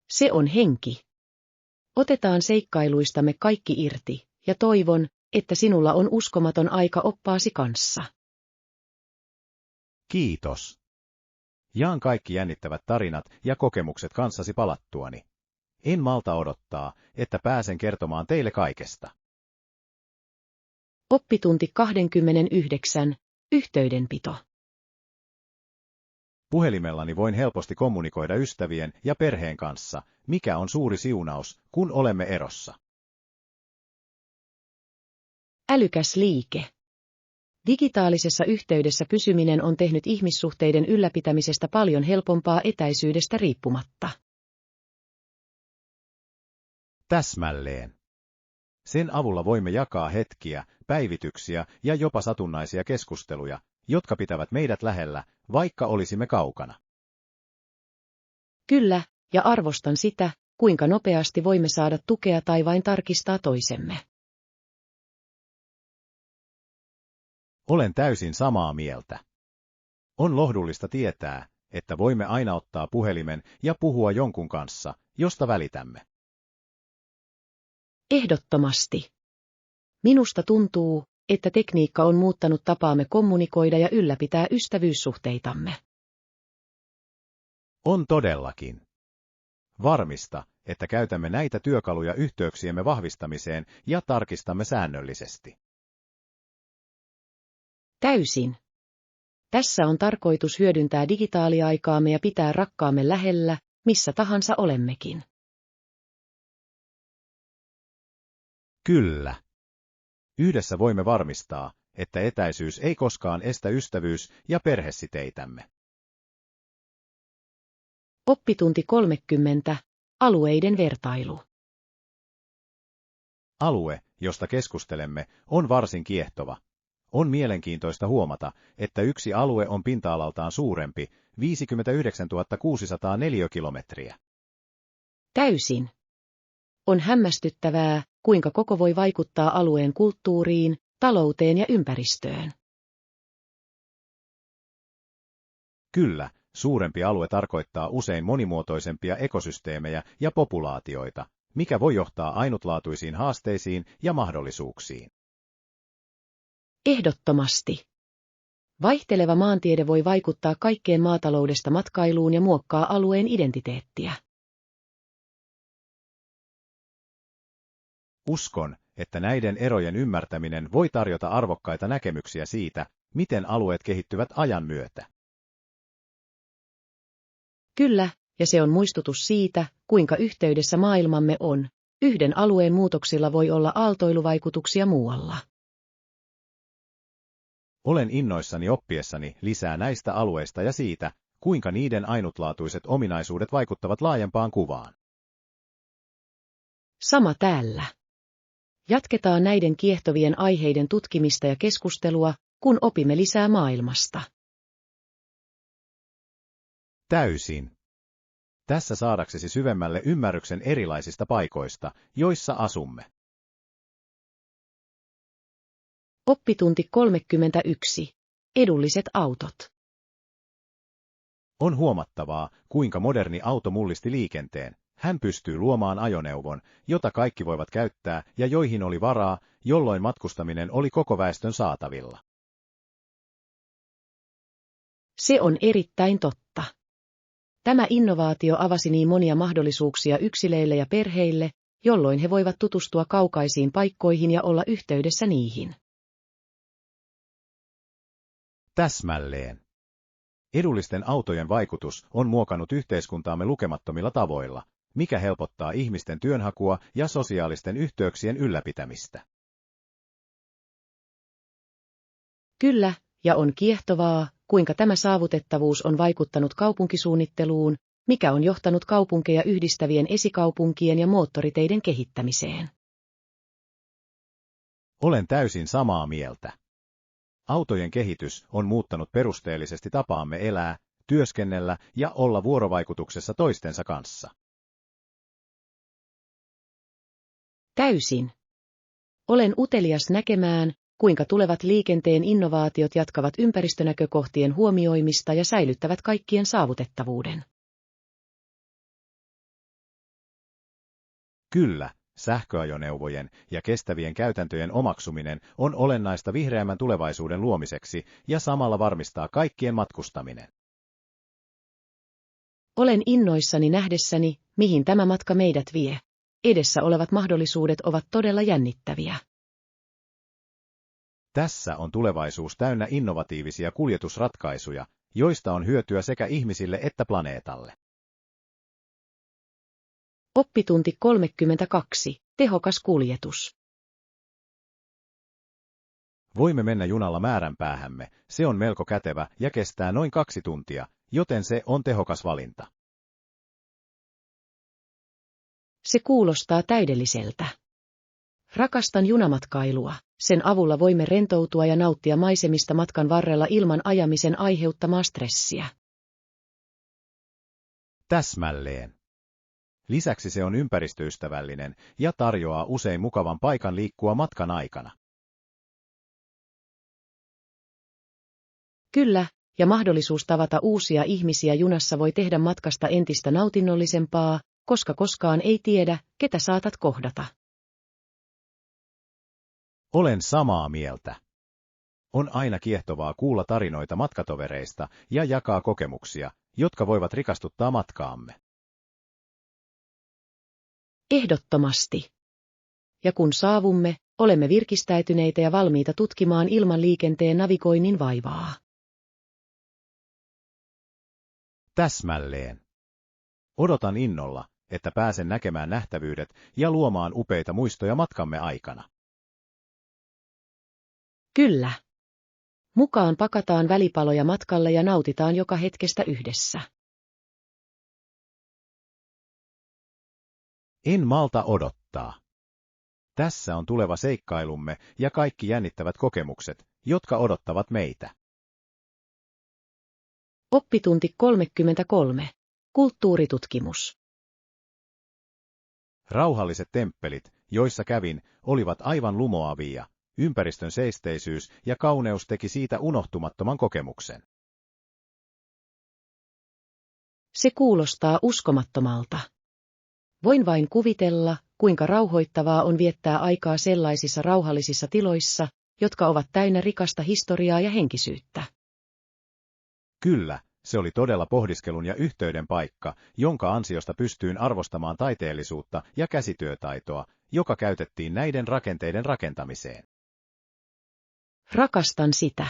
Se on henki. Otetaan seikkailuistamme kaikki irti, ja toivon, että sinulla on uskomaton aika oppaasi kanssa. Kiitos. Jaan kaikki jännittävät tarinat ja kokemukset kanssasi palattuani. En malta odottaa, että pääsen kertomaan teille kaikesta. Oppitunti 29. Yhteydenpito. Puhelimellani voin helposti kommunikoida ystävien ja perheen kanssa, mikä on suuri siunaus, kun olemme erossa. Älykäs liike. Digitaalisessa yhteydessä pysyminen on tehnyt ihmissuhteiden ylläpitämisestä paljon helpompaa etäisyydestä riippumatta. Täsmälleen. Sen avulla voimme jakaa hetkiä, päivityksiä ja jopa satunnaisia keskusteluja, jotka pitävät meidät lähellä, vaikka olisimme kaukana. Kyllä, ja arvostan sitä, kuinka nopeasti voimme saada tukea tai vain tarkistaa toisemme. Olen täysin samaa mieltä. On lohdullista tietää, että voimme aina ottaa puhelimen ja puhua jonkun kanssa, josta välitämme. Ehdottomasti. Minusta tuntuu, että tekniikka on muuttanut tapaamme kommunikoida ja ylläpitää ystävyyssuhteitamme. On todellakin. Varmista, että käytämme näitä työkaluja yhteyksiemme vahvistamiseen ja tarkistamme säännöllisesti. Täysin. Tässä on tarkoitus hyödyntää digitaaliaikaamme ja pitää rakkaamme lähellä, missä tahansa olemmekin. Kyllä. Yhdessä voimme varmistaa, että etäisyys ei koskaan estä ystävyys- ja perhesiteitämme. Oppitunti 30. Alueiden vertailu. Alue, josta keskustelemme, on varsin kiehtova. On mielenkiintoista huomata, että yksi alue on pinta-alaltaan suurempi, 59 600 neliökilometriä. Täysin. On hämmästyttävää, kuinka koko voi vaikuttaa alueen kulttuuriin, talouteen ja ympäristöön. Kyllä, suurempi alue tarkoittaa usein monimuotoisempia ekosysteemejä ja populaatioita, mikä voi johtaa ainutlaatuisiin haasteisiin ja mahdollisuuksiin. Ehdottomasti. Vaihteleva maantiede voi vaikuttaa kaikkeen maataloudesta matkailuun ja muokkaa alueen identiteettiä. Uskon, että näiden erojen ymmärtäminen voi tarjota arvokkaita näkemyksiä siitä, miten alueet kehittyvät ajan myötä. Kyllä, ja se on muistutus siitä, kuinka yhteydessä maailmamme on. Yhden alueen muutoksilla voi olla aaltoiluvaikutuksia muualla. Olen innoissani oppiessani lisää näistä alueista ja siitä, kuinka niiden ainutlaatuiset ominaisuudet vaikuttavat laajempaan kuvaan. Sama täällä. Jatketaan näiden kiehtovien aiheiden tutkimista ja keskustelua, kun opimme lisää maailmasta. Täysin. Tässä saadaksesi syvemmälle ymmärryksen erilaisista paikoista, joissa asumme. Oppitunti 31. Edulliset autot. On huomattavaa, kuinka moderni auto mullisti liikenteen. Hän pystyy luomaan ajoneuvon, jota kaikki voivat käyttää ja joihin oli varaa, jolloin matkustaminen oli koko väestön saatavilla. Se on erittäin totta. Tämä innovaatio avasi niin monia mahdollisuuksia yksilöille ja perheille, jolloin he voivat tutustua kaukaisiin paikkoihin ja olla yhteydessä niihin. Täsmälleen. Edullisten autojen vaikutus on muokannut yhteiskuntaamme lukemattomilla tavoilla, mikä helpottaa ihmisten työnhakua ja sosiaalisten yhteyksien ylläpitämistä. Kyllä, ja on kiehtovaa, kuinka tämä saavutettavuus on vaikuttanut kaupunkisuunnitteluun, mikä on johtanut kaupunkeja yhdistävien esikaupunkien ja moottoriteiden kehittämiseen. Olen täysin samaa mieltä. Autojen kehitys on muuttanut perusteellisesti tapaamme elää, työskennellä ja olla vuorovaikutuksessa toistensa kanssa. Täysin. Olen utelias näkemään, kuinka tulevat liikenteen innovaatiot jatkavat ympäristönäkökohtien huomioimista ja säilyttävät kaikkien saavutettavuuden. Kyllä, sähköajoneuvojen ja kestävien käytäntöjen omaksuminen on olennaista vihreämmän tulevaisuuden luomiseksi ja samalla varmistaa kaikkien matkustaminen. Olen innoissani nähdessäni, mihin tämä matka meidät vie. Edessä olevat mahdollisuudet ovat todella jännittäviä. Tässä on tulevaisuus täynnä innovatiivisia kuljetusratkaisuja, joista on hyötyä sekä ihmisille että planeetalle. Oppitunti 32. Tehokas kuljetus. Voimme mennä junalla määränpäähämme, se on melko kätevä ja kestää noin 2 tuntia, joten se on tehokas valinta. Se kuulostaa täydelliseltä. Rakastan junamatkailua, sen avulla voimme rentoutua ja nauttia maisemista matkan varrella ilman ajamisen aiheuttamaa stressiä. Täsmälleen. Lisäksi se on ympäristöystävällinen ja tarjoaa usein mukavan paikan liikkua matkan aikana. Kyllä, ja mahdollisuus tavata uusia ihmisiä junassa voi tehdä matkasta entistä nautinnollisempaa, koska koskaan ei tiedä, ketä saatat kohdata. Olen samaa mieltä. On aina kiehtovaa kuulla tarinoita matkatovereista ja jakaa kokemuksia, jotka voivat rikastuttaa matkaamme. Ehdottomasti. Ja kun saavumme, olemme virkistäytyneitä ja valmiita tutkimaan ilmanliikenteen navigoinnin vaivaa. Täsmälleen. Odotan innolla, että pääsen näkemään nähtävyydet ja luomaan upeita muistoja matkamme aikana. Kyllä. Mukaan pakataan välipaloja matkalle ja nautitaan joka hetkestä yhdessä. En malta odottaa. Tässä on tuleva seikkailumme ja kaikki jännittävät kokemukset, jotka odottavat meitä. Oppitunti 33. Kulttuuritutkimus. Rauhalliset temppelit, joissa kävin, olivat aivan lumoavia. Ympäristön seisteisyys ja kauneus teki siitä unohtumattoman kokemuksen. Se kuulostaa uskomattomalta. Voin vain kuvitella, kuinka rauhoittavaa on viettää aikaa sellaisissa rauhallisissa tiloissa, jotka ovat täynnä rikasta historiaa ja henkisyyttä. Kyllä, se oli todella pohdiskelun ja yhteyden paikka, jonka ansiosta pystyin arvostamaan taiteellisuutta ja käsityötaitoa, joka käytettiin näiden rakenteiden rakentamiseen. Rakastan sitä.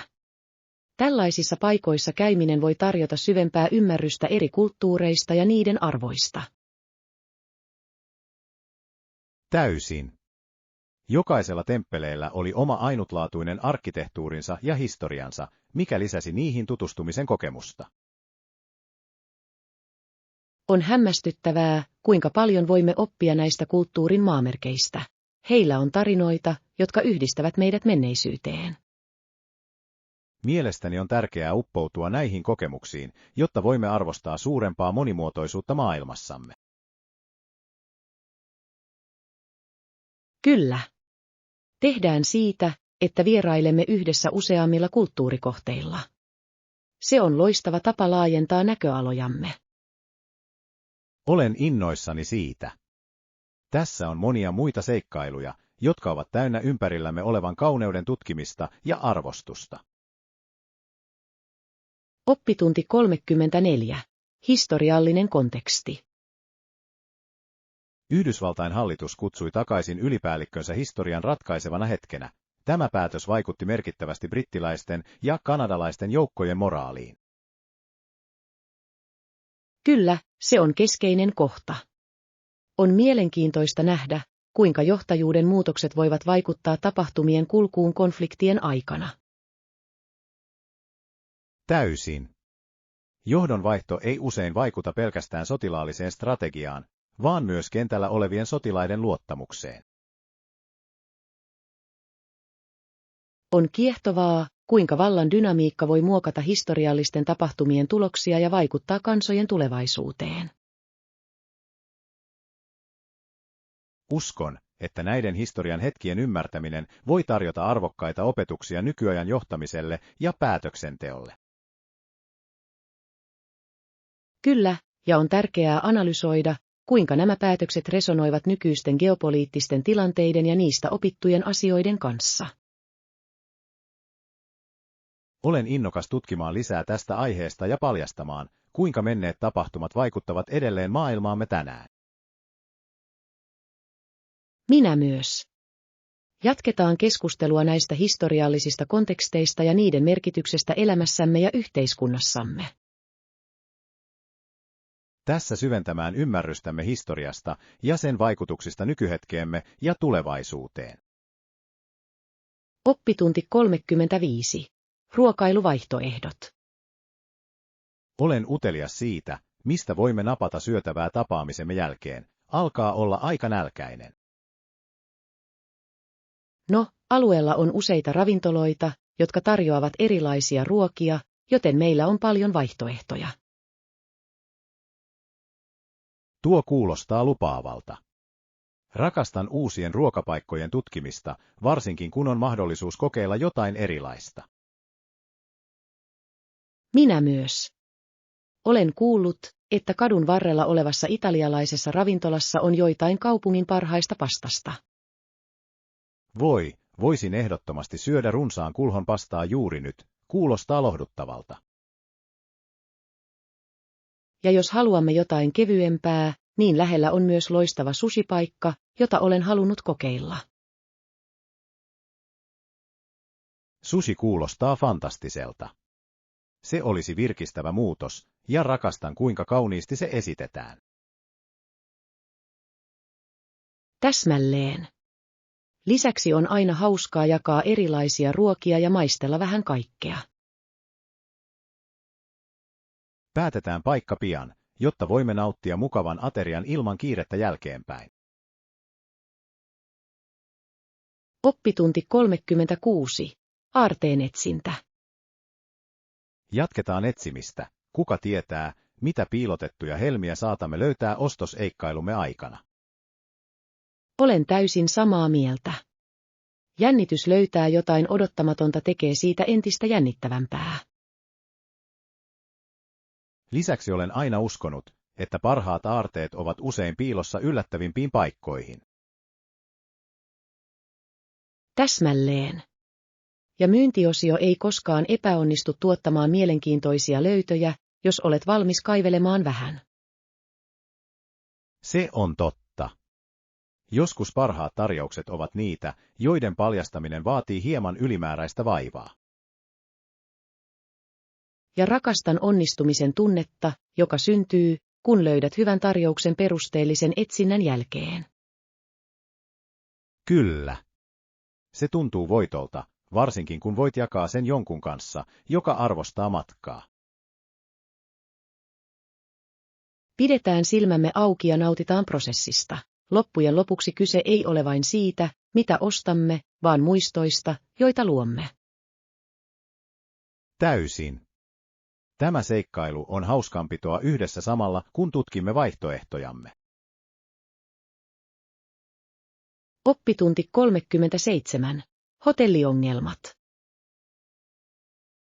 Tällaisissa paikoissa käyminen voi tarjota syvempää ymmärrystä eri kulttuureista ja niiden arvoista. Täysin. Jokaisella temppeleillä oli oma ainutlaatuinen arkkitehtuurinsa ja historiansa, mikä lisäsi niihin tutustumisen kokemusta. On hämmästyttävää, kuinka paljon voimme oppia näistä kulttuurin maamerkeistä. Heillä on tarinoita, jotka yhdistävät meidät menneisyyteen. Mielestäni on tärkeää uppoutua näihin kokemuksiin, jotta voimme arvostaa suurempaa monimuotoisuutta maailmassamme. Kyllä. Tehdään siitä, että vierailemme yhdessä useammilla kulttuurikohteilla. Se on loistava tapa laajentaa näköalojamme. Olen innoissani siitä. Tässä on monia muita seikkailuja, jotka ovat täynnä ympärillämme olevan kauneuden tutkimista ja arvostusta. Oppitunti 34. Historiallinen konteksti. Yhdysvaltain hallitus kutsui takaisin ylipäällikkönsä historian ratkaisevana hetkenä. Tämä päätös vaikutti merkittävästi brittiläisten ja kanadalaisten joukkojen moraaliin. Kyllä, se on keskeinen kohta. On mielenkiintoista nähdä, kuinka johtajuuden muutokset voivat vaikuttaa tapahtumien kulkuun konfliktien aikana. Täysin. Johdonvaihto ei usein vaikuta pelkästään sotilaalliseen strategiaan, vaan myös kentällä olevien sotilaiden luottamukseen. On kiehtovaa, kuinka vallan dynamiikka voi muokata historiallisten tapahtumien tuloksia ja vaikuttaa kansojen tulevaisuuteen. Uskon, että näiden historian hetkien ymmärtäminen voi tarjota arvokkaita opetuksia nykyajan johtamiselle ja päätöksenteolle. Kyllä, ja on tärkeää analysoida, kuinka nämä päätökset resonoivat nykyisten geopoliittisten tilanteiden ja niistä opittujen asioiden kanssa. Olen innokas tutkimaan lisää tästä aiheesta ja paljastamaan, kuinka menneet tapahtumat vaikuttavat edelleen maailmaamme tänään. Minä myös. Jatketaan keskustelua näistä historiallisista konteksteista ja niiden merkityksestä elämässämme ja yhteiskunnassamme. Tässä syventämään ymmärrystämme historiasta ja sen vaikutuksista nykyhetkeemme ja tulevaisuuteen. Oppitunti 35. Ruokailuvaihtoehdot. Olen utelias siitä, mistä voimme napata syötävää tapaamisemme jälkeen. Alkaa olla aika nälkäinen. No, alueella on useita ravintoloita, jotka tarjoavat erilaisia ruokia, joten meillä on paljon vaihtoehtoja. Tuo kuulostaa lupaavalta. Rakastan uusien ruokapaikkojen tutkimista, varsinkin kun on mahdollisuus kokeilla jotain erilaista. Minä myös. Olen kuullut, että kadun varrella olevassa italialaisessa ravintolassa on joitain kaupungin parhaista pastasta. Voisin ehdottomasti syödä runsaan kulhon pastaa juuri nyt, kuulostaa lohduttavalta. Ja jos haluamme jotain kevyempää, niin lähellä on myös loistava sushipaikka, jota olen halunnut kokeilla. Sushi kuulostaa fantastiselta. Se olisi virkistävä muutos, ja rakastan kuinka kauniisti se esitetään. Täsmälleen. Lisäksi on aina hauskaa jakaa erilaisia ruokia ja maistella vähän kaikkea. Päätetään paikka pian, jotta voimme nauttia mukavan aterian ilman kiirettä jälkeenpäin. Oppitunti 36. Aarteen etsintä. Jatketaan etsimistä. Kuka tietää, mitä piilotettuja helmiä saatamme löytää ostoseikkailumme aikana. Olen täysin samaa mieltä. Jännitys löytää jotain odottamatonta tekee siitä entistä jännittävämpää. Lisäksi olen aina uskonut, että parhaat aarteet ovat usein piilossa yllättävimpiin paikkoihin. Täsmälleen. Ja myyntiosio ei koskaan epäonnistu tuottamaan mielenkiintoisia löytöjä, jos olet valmis kaivelemaan vähän. Se on totta. Joskus parhaat tarjoukset ovat niitä, joiden paljastaminen vaatii hieman ylimääräistä vaivaa. Ja rakastan onnistumisen tunnetta, joka syntyy, kun löydät hyvän tarjouksen perusteellisen etsinnän jälkeen. Kyllä. Se tuntuu voitolta, varsinkin kun voit jakaa sen jonkun kanssa, joka arvostaa matkaa. Pidetään silmämme auki ja nautitaan prosessista. Loppujen lopuksi kyse ei ole vain siitä, mitä ostamme, vaan muistoista, joita luomme. Täysin. Tämä seikkailu on hauskanpitoa yhdessä samalla, kun tutkimme vaihtoehtojamme. Oppitunti 37. Hotelliongelmat.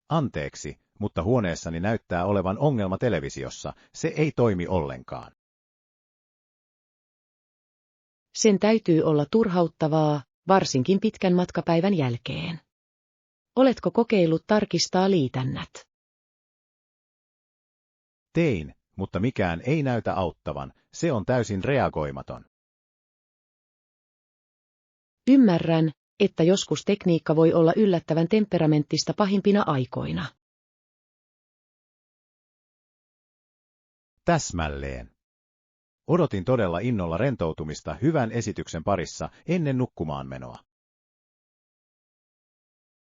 Anteeksi, mutta huoneessani näyttää olevan ongelma televisiossa, se ei toimi ollenkaan. Sen täytyy olla turhauttavaa, varsinkin pitkän matkapäivän jälkeen. Oletko kokeillut tarkistaa liitännät? Tein, mutta mikään ei näytä auttavan, se on täysin reagoimaton. Ymmärrän, että joskus tekniikka voi olla yllättävän temperamenttista pahimpina aikoina. Täsmälleen. Odotin todella innolla rentoutumista hyvän esityksen parissa ennen nukkumaan menoa.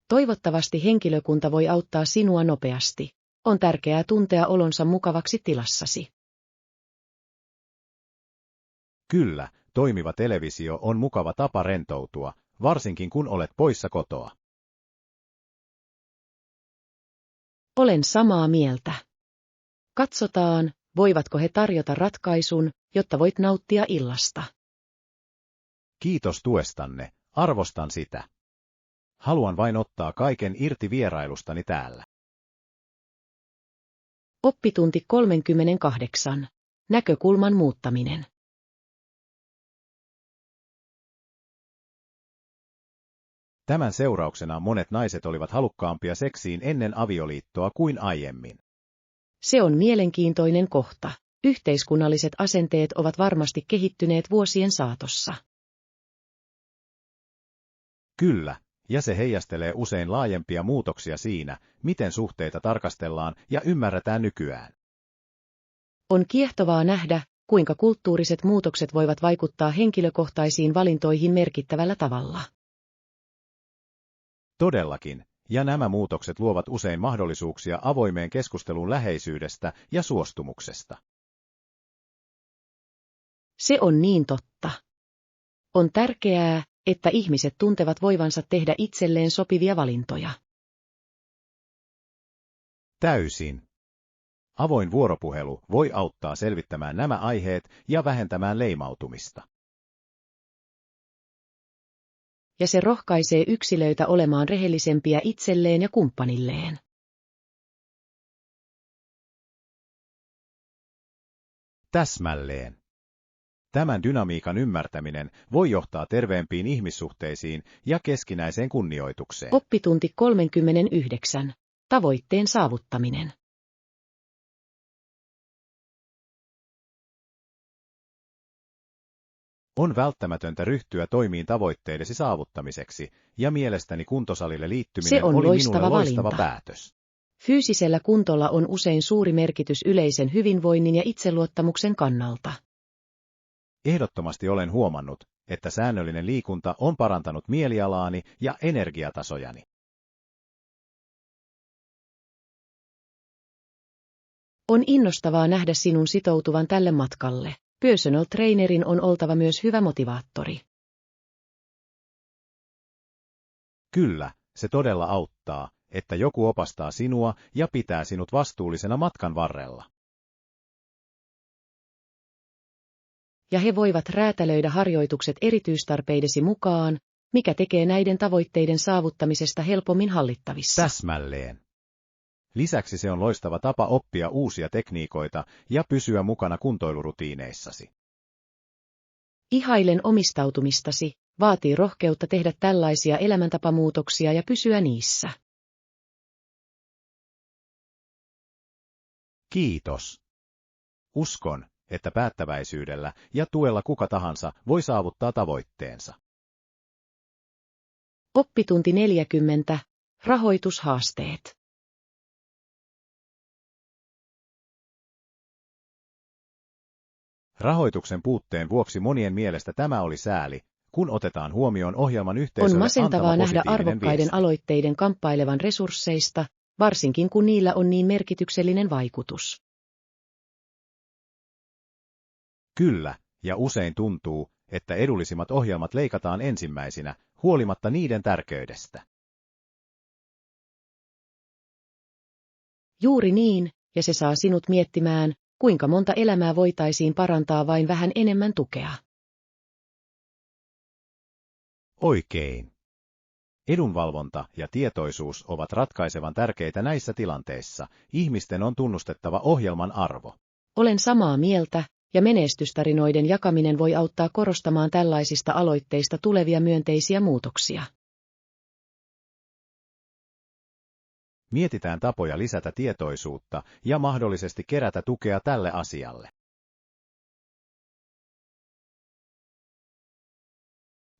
Toivottavasti henkilökunta voi auttaa sinua nopeasti. On tärkeää tuntea olonsa mukavaksi tilassasi. Kyllä, toimiva televisio on mukava tapa rentoutua, varsinkin kun olet poissa kotoa. Olen samaa mieltä. Katsotaan, voivatko he tarjota ratkaisun, jotta voit nauttia illasta. Kiitos tuestanne, arvostan sitä. Haluan vain ottaa kaiken irti vierailustani täällä. Oppitunti 38. Näkökulman muuttaminen. Tämän seurauksena monet naiset olivat halukkaampia seksiin ennen avioliittoa kuin aiemmin. Se on mielenkiintoinen kohta. Yhteiskunnalliset asenteet ovat varmasti kehittyneet vuosien saatossa. Kyllä, ja se heijastelee usein laajempia muutoksia siinä, miten suhteita tarkastellaan ja ymmärretään nykyään. On kiehtovaa nähdä, kuinka kulttuuriset muutokset voivat vaikuttaa henkilökohtaisiin valintoihin merkittävällä tavalla. Todellakin, ja nämä muutokset luovat usein mahdollisuuksia avoimeen keskusteluun läheisyydestä ja suostumuksesta. Se on niin totta. On tärkeää, että ihmiset tuntevat voivansa tehdä itselleen sopivia valintoja. Täysin. Avoin vuoropuhelu voi auttaa selvittämään nämä aiheet ja vähentämään leimautumista. Ja se rohkaisee yksilöitä olemaan rehellisempiä itselleen ja kumppanilleen. Täsmälleen. Tämän dynamiikan ymmärtäminen voi johtaa terveempiin ihmissuhteisiin ja keskinäiseen kunnioitukseen. Oppitunti 39. Tavoitteen saavuttaminen. On välttämätöntä ryhtyä toimiin tavoitteidesi saavuttamiseksi, ja mielestäni kuntosalille liittyminen on oli loistava minulle loistava valinta. päätös. Fyysisellä kuntolla on usein suuri merkitys yleisen hyvinvoinnin ja itseluottamuksen kannalta. Ehdottomasti olen huomannut, että säännöllinen liikunta on parantanut mielialaani ja energiatasojani. On innostavaa nähdä sinun sitoutuvan tälle matkalle. Personal trainerin on oltava myös hyvä motivaattori. Kyllä, se todella auttaa, että joku opastaa sinua ja pitää sinut vastuullisena matkan varrella. Ja he voivat räätälöidä harjoitukset erityistarpeidesi mukaan, mikä tekee näiden tavoitteiden saavuttamisesta helpommin hallittavissa. Täsmälleen. Lisäksi se on loistava tapa oppia uusia tekniikoita ja pysyä mukana kuntoilurutiineissasi. Ihailen omistautumistasi, vaatii rohkeutta tehdä tällaisia elämäntapamuutoksia ja pysyä niissä. Kiitos. Uskon, että päättäväisyydellä ja tuella kuka tahansa voi saavuttaa tavoitteensa. Oppitunti 40. Rahoitushaasteet. Rahoituksen puutteen vuoksi monien mielestä tämä oli sääli, kun otetaan huomioon ohjelman On yhteisölle masentavaa antama nähdä positiivinen arvokkaiden viesti. aloitteiden kamppailevan resursseista, varsinkin kun niillä on niin merkityksellinen vaikutus. Kyllä, ja usein tuntuu, että edullisimmat ohjelmat leikataan ensimmäisinä, huolimatta niiden tärkeydestä. Juuri niin, ja se saa sinut miettimään, kuinka monta elämää voitaisiin parantaa vain vähän enemmän tukea. Oikein. Edunvalvonta ja tietoisuus ovat ratkaisevan tärkeitä näissä tilanteissa. Ihmisten on tunnustettava ohjelman arvo. Olen samaa mieltä, ja menestystarinoiden jakaminen voi auttaa korostamaan tällaisista aloitteista tulevia myönteisiä muutoksia. Mietitään tapoja lisätä tietoisuutta ja mahdollisesti kerätä tukea tälle asialle.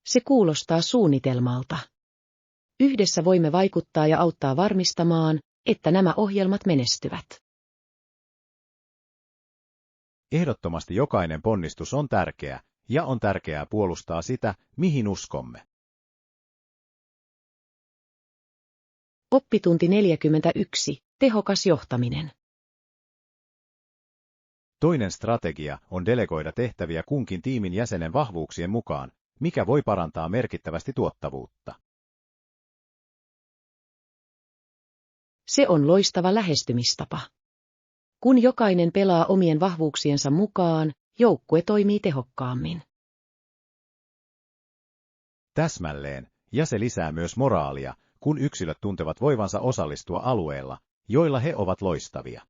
Se kuulostaa suunnitelmalta. Yhdessä voimme vaikuttaa ja auttaa varmistamaan, että nämä ohjelmat menestyvät. Ehdottomasti jokainen ponnistus on tärkeä, ja on tärkeää puolustaa sitä, mihin uskomme. Oppitunti 41. Tehokas johtaminen. Toinen strategia on delegoida tehtäviä kunkin tiimin jäsenen vahvuuksien mukaan, mikä voi parantaa merkittävästi tuottavuutta. Se on loistava lähestymistapa. Kun jokainen pelaa omien vahvuuksiensa mukaan, joukkue toimii tehokkaammin. Täsmälleen, ja se lisää myös moraalia, kun yksilöt tuntevat voivansa osallistua alueella, joilla he ovat loistavia.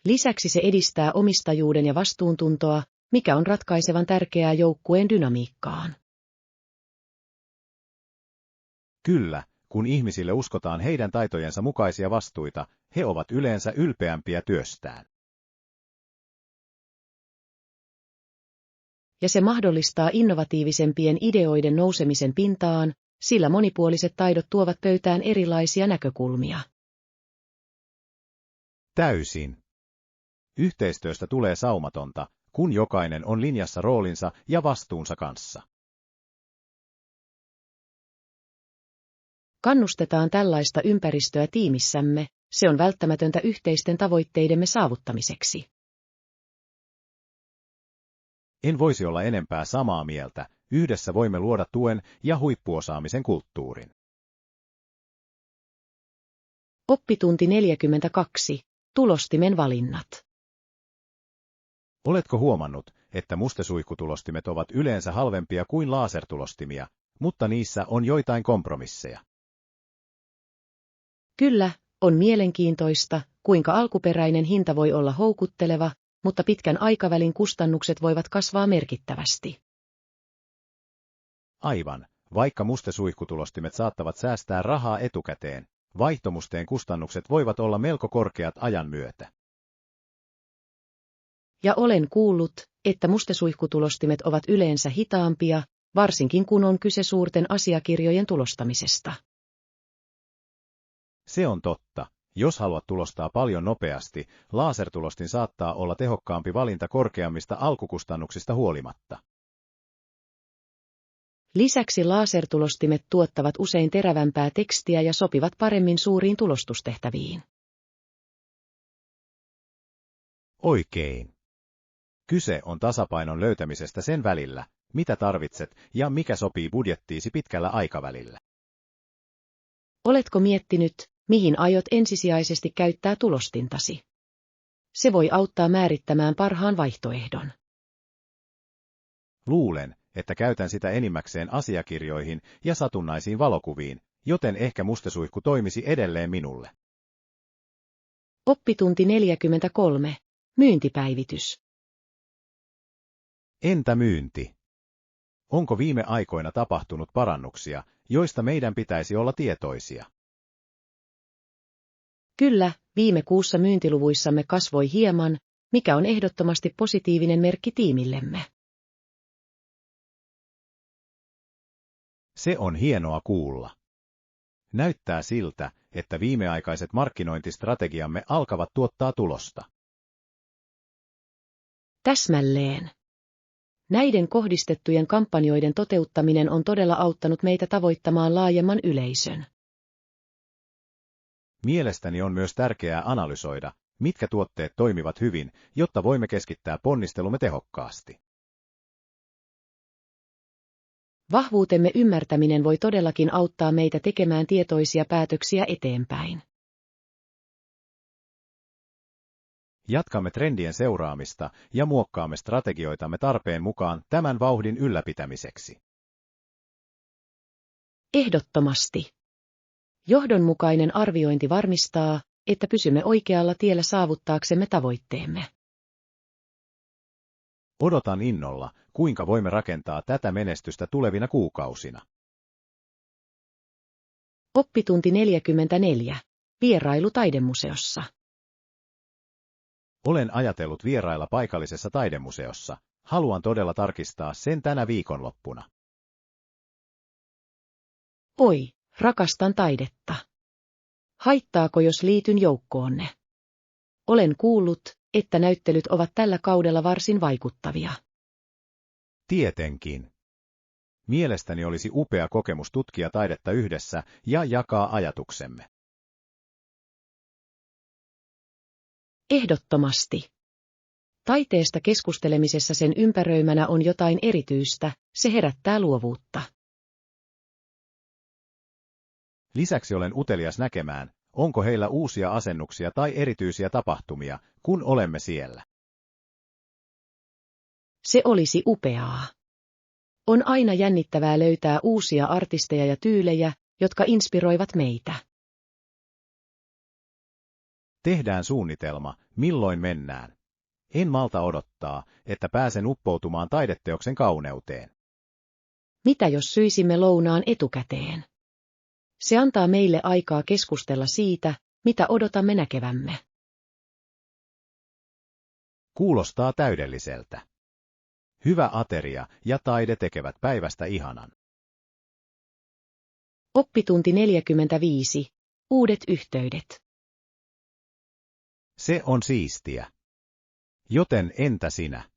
Lisäksi se edistää omistajuuden ja vastuuntuntoa, mikä on ratkaisevan tärkeää joukkueen dynamiikkaan. Kyllä, kun ihmisille uskotaan heidän taitojensa mukaisia vastuita, he ovat yleensä ylpeämpiä työstään. Ja se mahdollistaa innovatiivisempien ideoiden nousemisen pintaan, sillä monipuoliset taidot tuovat pöytään erilaisia näkökulmia. Täysin. Yhteistyöstä tulee saumatonta, kun jokainen on linjassa roolinsa ja vastuunsa kanssa. Kannustetaan tällaista ympäristöä tiimissämme, se on välttämätöntä yhteisten tavoitteidemme saavuttamiseksi. En voisi olla enempää samaa mieltä, yhdessä voimme luoda tuen ja huippuosaamisen kulttuurin. Oppitunti 42. Tulostimen valinnat. Oletko huomannut, että mustesuihkutulostimet ovat yleensä halvempia kuin lasertulostimia, mutta niissä on joitain kompromisseja? Kyllä, on mielenkiintoista, kuinka alkuperäinen hinta voi olla houkutteleva, mutta pitkän aikavälin kustannukset voivat kasvaa merkittävästi. Aivan, vaikka mustesuihkutulostimet saattavat säästää rahaa etukäteen, vaihtomusteen kustannukset voivat olla melko korkeat ajan myötä. Ja olen kuullut, että mustesuihkutulostimet ovat yleensä hitaampia, varsinkin kun on kyse suurten asiakirjojen tulostamisesta. Se on totta. Jos haluat tulostaa paljon nopeasti, lasertulostin saattaa olla tehokkaampi valinta korkeammista alkukustannuksista huolimatta. Lisäksi lasertulostimet tuottavat usein terävämpää tekstiä ja sopivat paremmin suuriin tulostustehtäviin. Oikein. Kyse on tasapainon löytämisestä sen välillä, mitä tarvitset ja mikä sopii budjettiisi pitkällä aikavälillä. Oletko miettinyt, mihin aiot ensisijaisesti käyttää tulostintasi? Se voi auttaa määrittämään parhaan vaihtoehdon. Luulen, että käytän sitä enimmäkseen asiakirjoihin ja satunnaisiin valokuviin, joten ehkä mustesuihku toimisi edelleen minulle. Oppitunti 43. Myyntipäivitys. Entä myynti? Onko viime aikoina tapahtunut parannuksia, joista meidän pitäisi olla tietoisia? Kyllä, viime kuussa myyntiluvuissamme kasvoi hieman, mikä on ehdottomasti positiivinen merkki tiimillemme. Se on hienoa kuulla. Näyttää siltä, että viimeaikaiset markkinointistrategiamme alkavat tuottaa tulosta. Täsmälleen. Näiden kohdistettujen kampanjoiden toteuttaminen on todella auttanut meitä tavoittamaan laajemman yleisön. Mielestäni on myös tärkeää analysoida, mitkä tuotteet toimivat hyvin, jotta voimme keskittää ponnistelumme tehokkaasti. Vahvuutemme ymmärtäminen voi todellakin auttaa meitä tekemään tietoisia päätöksiä eteenpäin. Jatkamme trendien seuraamista ja muokkaamme strategioitamme tarpeen mukaan tämän vauhdin ylläpitämiseksi. Ehdottomasti. Johdonmukainen arviointi varmistaa, että pysymme oikealla tiellä saavuttaaksemme tavoitteemme. Odotan innolla, kuinka voimme rakentaa tätä menestystä tulevina kuukausina. Oppitunti 44. Vierailu taidemuseossa. Olen ajatellut vierailla paikallisessa taidemuseossa. Haluan todella tarkistaa sen tänä viikonloppuna. Oi, rakastan taidetta. Haittaako jos liityn joukkoonne? Olen kuullut, että näyttelyt ovat tällä kaudella varsin vaikuttavia. Tietenkin. Mielestäni olisi upea kokemus tutkia taidetta yhdessä ja jakaa ajatuksemme. Ehdottomasti. Taiteesta keskustelemisessa sen ympäröimänä on jotain erityistä, se herättää luovuutta. Lisäksi olen utelias näkemään, onko heillä uusia asennuksia tai erityisiä tapahtumia, kun olemme siellä. Se olisi upeaa. On aina jännittävää löytää uusia artisteja ja tyylejä, jotka inspiroivat meitä. Tehdään suunnitelma, milloin mennään. En malta odottaa, että pääsen uppoutumaan taideteoksen kauneuteen. Mitä jos syisimme lounaan etukäteen? Se antaa meille aikaa keskustella siitä, mitä odotamme näkevämme. Kuulostaa täydelliseltä. Hyvä ateria ja taide tekevät päivästä ihanan. Oppitunti 45. Uudet yhteydet. Se on siistiä. Joten entä sinä?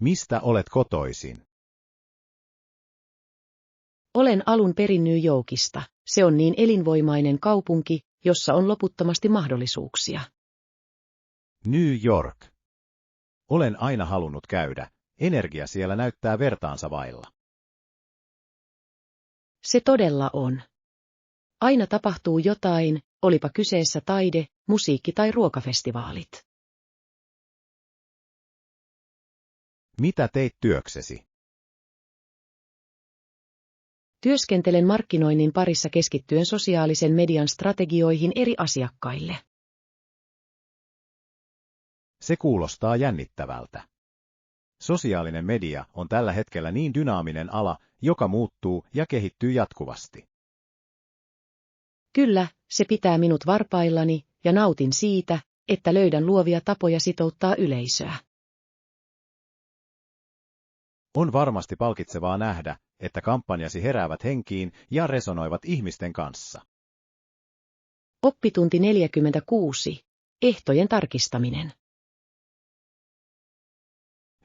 Mistä olet kotoisin? Olen alun perin New Yorkista. Se on niin elinvoimainen kaupunki, jossa on loputtomasti mahdollisuuksia. New York. Olen aina halunnut käydä. Energia siellä näyttää vertaansa vailla. Se todella on. Aina tapahtuu jotain, olipa kyseessä taide, musiikki tai ruokafestivaalit. Mitä teit työksesi? Työskentelen markkinoinnin parissa keskittyen sosiaalisen median strategioihin eri asiakkaille. Se kuulostaa jännittävältä. Sosiaalinen media on tällä hetkellä niin dynaaminen ala, joka muuttuu ja kehittyy jatkuvasti. Kyllä, se pitää minut varpaillani ja nautin siitä, että löydän luovia tapoja sitouttaa yleisöä. On varmasti palkitsevaa nähdä, että kampanjasi heräävät henkiin ja resonoivat ihmisten kanssa. Oppitunti 46. Ehtojen tarkistaminen.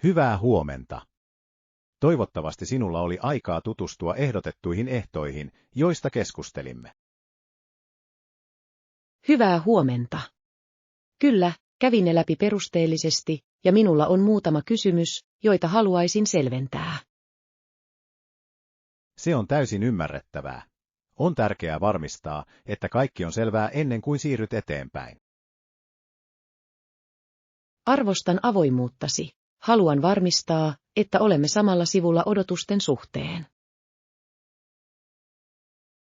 Hyvää huomenta. Toivottavasti sinulla oli aikaa tutustua ehdotettuihin ehtoihin, joista keskustelimme. Hyvää huomenta. Kyllä, kävin ne läpi perusteellisesti, ja minulla on muutama kysymys, joita haluaisin selventää. Se on täysin ymmärrettävää. On tärkeää varmistaa, että kaikki on selvää ennen kuin siirryt eteenpäin. Arvostan avoimuuttasi. Haluan varmistaa, että olemme samalla sivulla odotusten suhteen.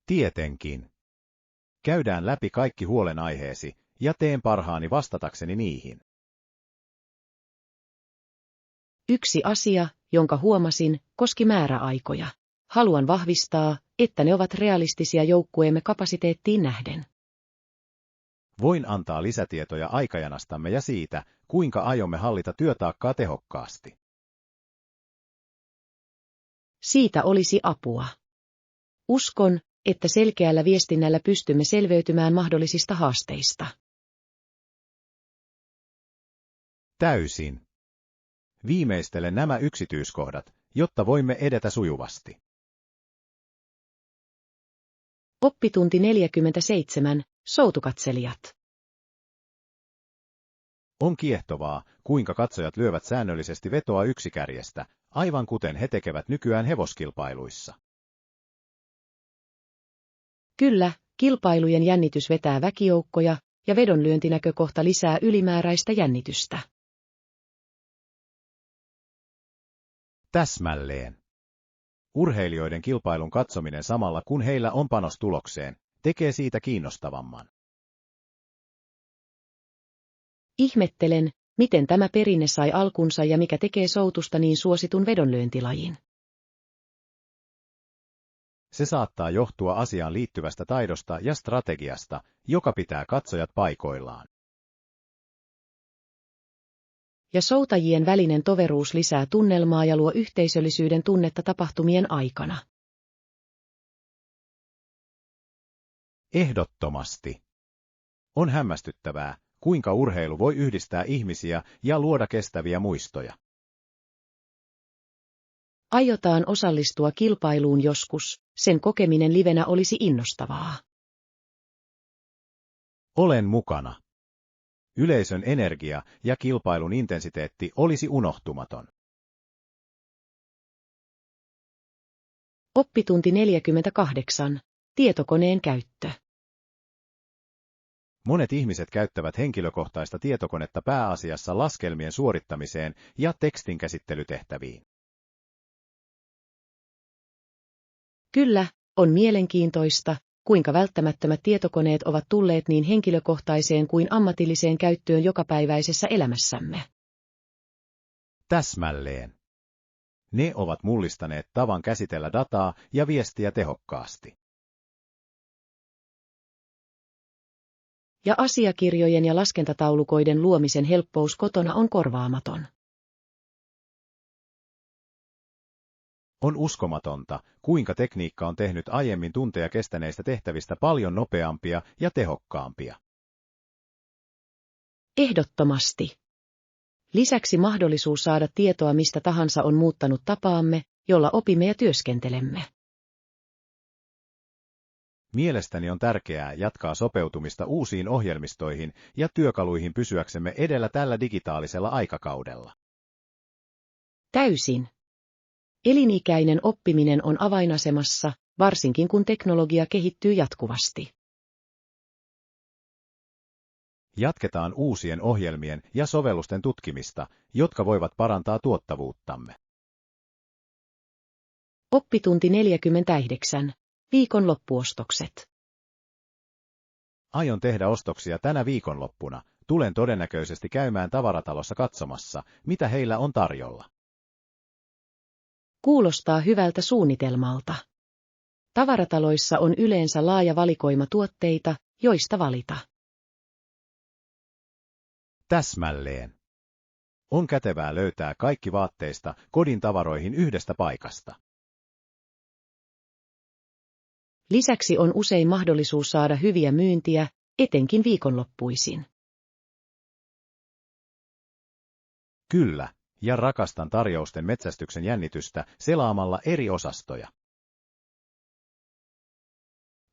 Tietenkin. Käydään läpi kaikki huolenaiheesi, ja teen parhaani vastatakseni niihin. Yksi asia, jonka huomasin, koski määräaikoja. Haluan vahvistaa, että ne ovat realistisia joukkueemme kapasiteettiin nähden. Voin antaa lisätietoja aikajanastamme ja siitä, kuinka aiomme hallita työtaakkaa tehokkaasti. Siitä olisi apua. Uskon, että selkeällä viestinnällä pystymme selviytymään mahdollisista haasteista. Täysin. Viimeistele nämä yksityiskohdat, jotta voimme edetä sujuvasti. Oppitunti 47. Soutukatselijat. On kiehtovaa, kuinka katsojat lyövät säännöllisesti vetoa yksikärjestä, aivan kuten he tekevät nykyään hevoskilpailuissa. Kyllä, kilpailujen jännitys vetää väkijoukkoja, ja vedonlyöntinäkökohta lisää ylimääräistä jännitystä. Täsmälleen. Urheilijoiden kilpailun katsominen samalla kun heillä on panos tulokseen, tekee siitä kiinnostavamman. Ihmettelen, miten tämä perinne sai alkunsa ja mikä tekee soutusta niin suositun vedonlyöntilajin. Se saattaa johtua asiaan liittyvästä taidosta ja strategiasta, joka pitää katsojat paikoillaan. Ja soutajien välinen toveruus lisää tunnelmaa ja luo yhteisöllisyyden tunnetta tapahtumien aikana. Ehdottomasti. On hämmästyttävää, kuinka urheilu voi yhdistää ihmisiä ja luoda kestäviä muistoja. Aiotaan osallistua kilpailuun joskus, sen kokeminen livenä olisi innostavaa. Olen mukana. Yleisön energia ja kilpailun intensiteetti olisi unohtumaton. Oppitunti 48. Tietokoneen käyttö. Monet ihmiset käyttävät henkilökohtaista tietokonetta pääasiassa laskelmien suorittamiseen ja tekstinkäsittelytehtäviin. Kyllä, on mielenkiintoista, kuinka välttämättömät tietokoneet ovat tulleet niin henkilökohtaiseen kuin ammatilliseen käyttöön jokapäiväisessä elämässämme. Täsmälleen. Ne ovat mullistaneet tavan käsitellä dataa ja viestiä tehokkaasti. Ja asiakirjojen ja laskentataulukoiden luomisen helppous kotona on korvaamaton. On uskomatonta, kuinka tekniikka on tehnyt aiemmin tunteja kestäneistä tehtävistä paljon nopeampia ja tehokkaampia. Ehdottomasti. Lisäksi mahdollisuus saada tietoa mistä tahansa on muuttanut tapaamme, jolla opimme ja työskentelemme. Mielestäni on tärkeää jatkaa sopeutumista uusiin ohjelmistoihin ja työkaluihin pysyäksemme edellä tällä digitaalisella aikakaudella. Täysin. Elinikäinen oppiminen on avainasemassa, varsinkin kun teknologia kehittyy jatkuvasti. Jatketaan uusien ohjelmien ja sovellusten tutkimista, jotka voivat parantaa tuottavuuttamme. Oppitunti 49. Viikonloppuostokset. Aion tehdä ostoksia tänä viikonloppuna. Tulen todennäköisesti käymään tavaratalossa katsomassa, mitä heillä on tarjolla. Kuulostaa hyvältä suunnitelmalta. Tavarataloissa on yleensä laaja valikoima tuotteita, joista valita. Täsmälleen. On kätevää löytää kaikki vaatteista kodin tavaroihin yhdestä paikasta. Lisäksi on usein mahdollisuus saada hyviä myyntiä, etenkin viikonloppuisin. Kyllä, ja rakastan tarjousten metsästyksen jännitystä selaamalla eri osastoja.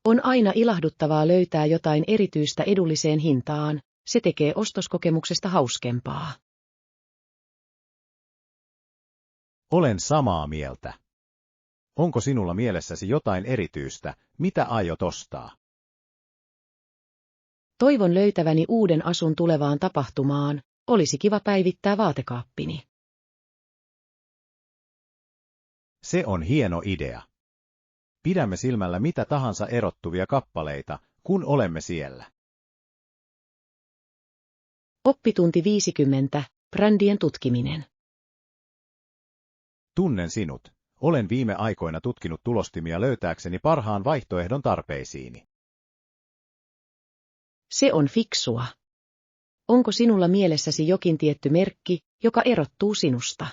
On aina ilahduttavaa löytää jotain erityistä edulliseen hintaan, se tekee ostoskokemuksesta hauskempaa. Olen samaa mieltä. Onko sinulla mielessäsi jotain erityistä, mitä aiot ostaa? Toivon löytäväni uuden asun tulevaan tapahtumaan, olisi kiva päivittää vaatekaappini. Se on hieno idea. Pidämme silmällä mitä tahansa erottuvia kappaleita, kun olemme siellä. Oppitunti 50. Brändien tutkiminen. Tunnen sinut. Olen viime aikoina tutkinut tulostimia löytääkseni parhaan vaihtoehdon tarpeisiini. Se on fiksua. Onko sinulla mielessäsi jokin tietty merkki, joka erottuu sinusta?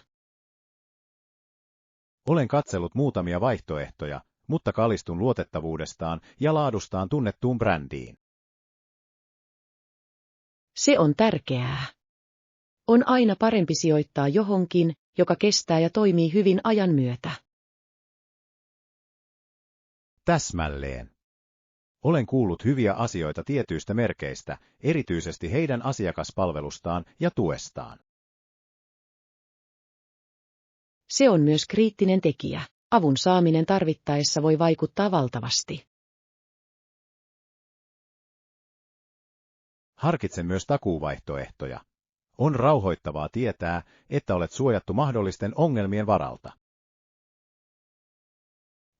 Olen katsellut muutamia vaihtoehtoja, mutta kalistun luotettavuudestaan ja laadustaan tunnettuun brändiin. Se on tärkeää. On aina parempi sijoittaa johonkin, joka kestää ja toimii hyvin ajan myötä. Täsmälleen. Olen kuullut hyviä asioita tietyistä merkeistä, erityisesti heidän asiakaspalvelustaan ja tuestaan. Se on myös kriittinen tekijä. Avun saaminen tarvittaessa voi vaikuttaa valtavasti. Harkitsen myös takuuvaihtoehtoja. On rauhoittavaa tietää, että olet suojattu mahdollisten ongelmien varalta.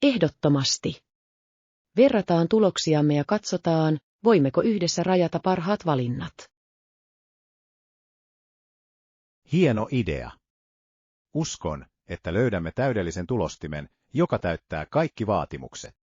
Ehdottomasti. Verrataan tuloksiamme ja katsotaan, voimmeko yhdessä rajata parhaat valinnat. Hieno idea. Uskon, että löydämme täydellisen tulostimen, joka täyttää kaikki vaatimukset.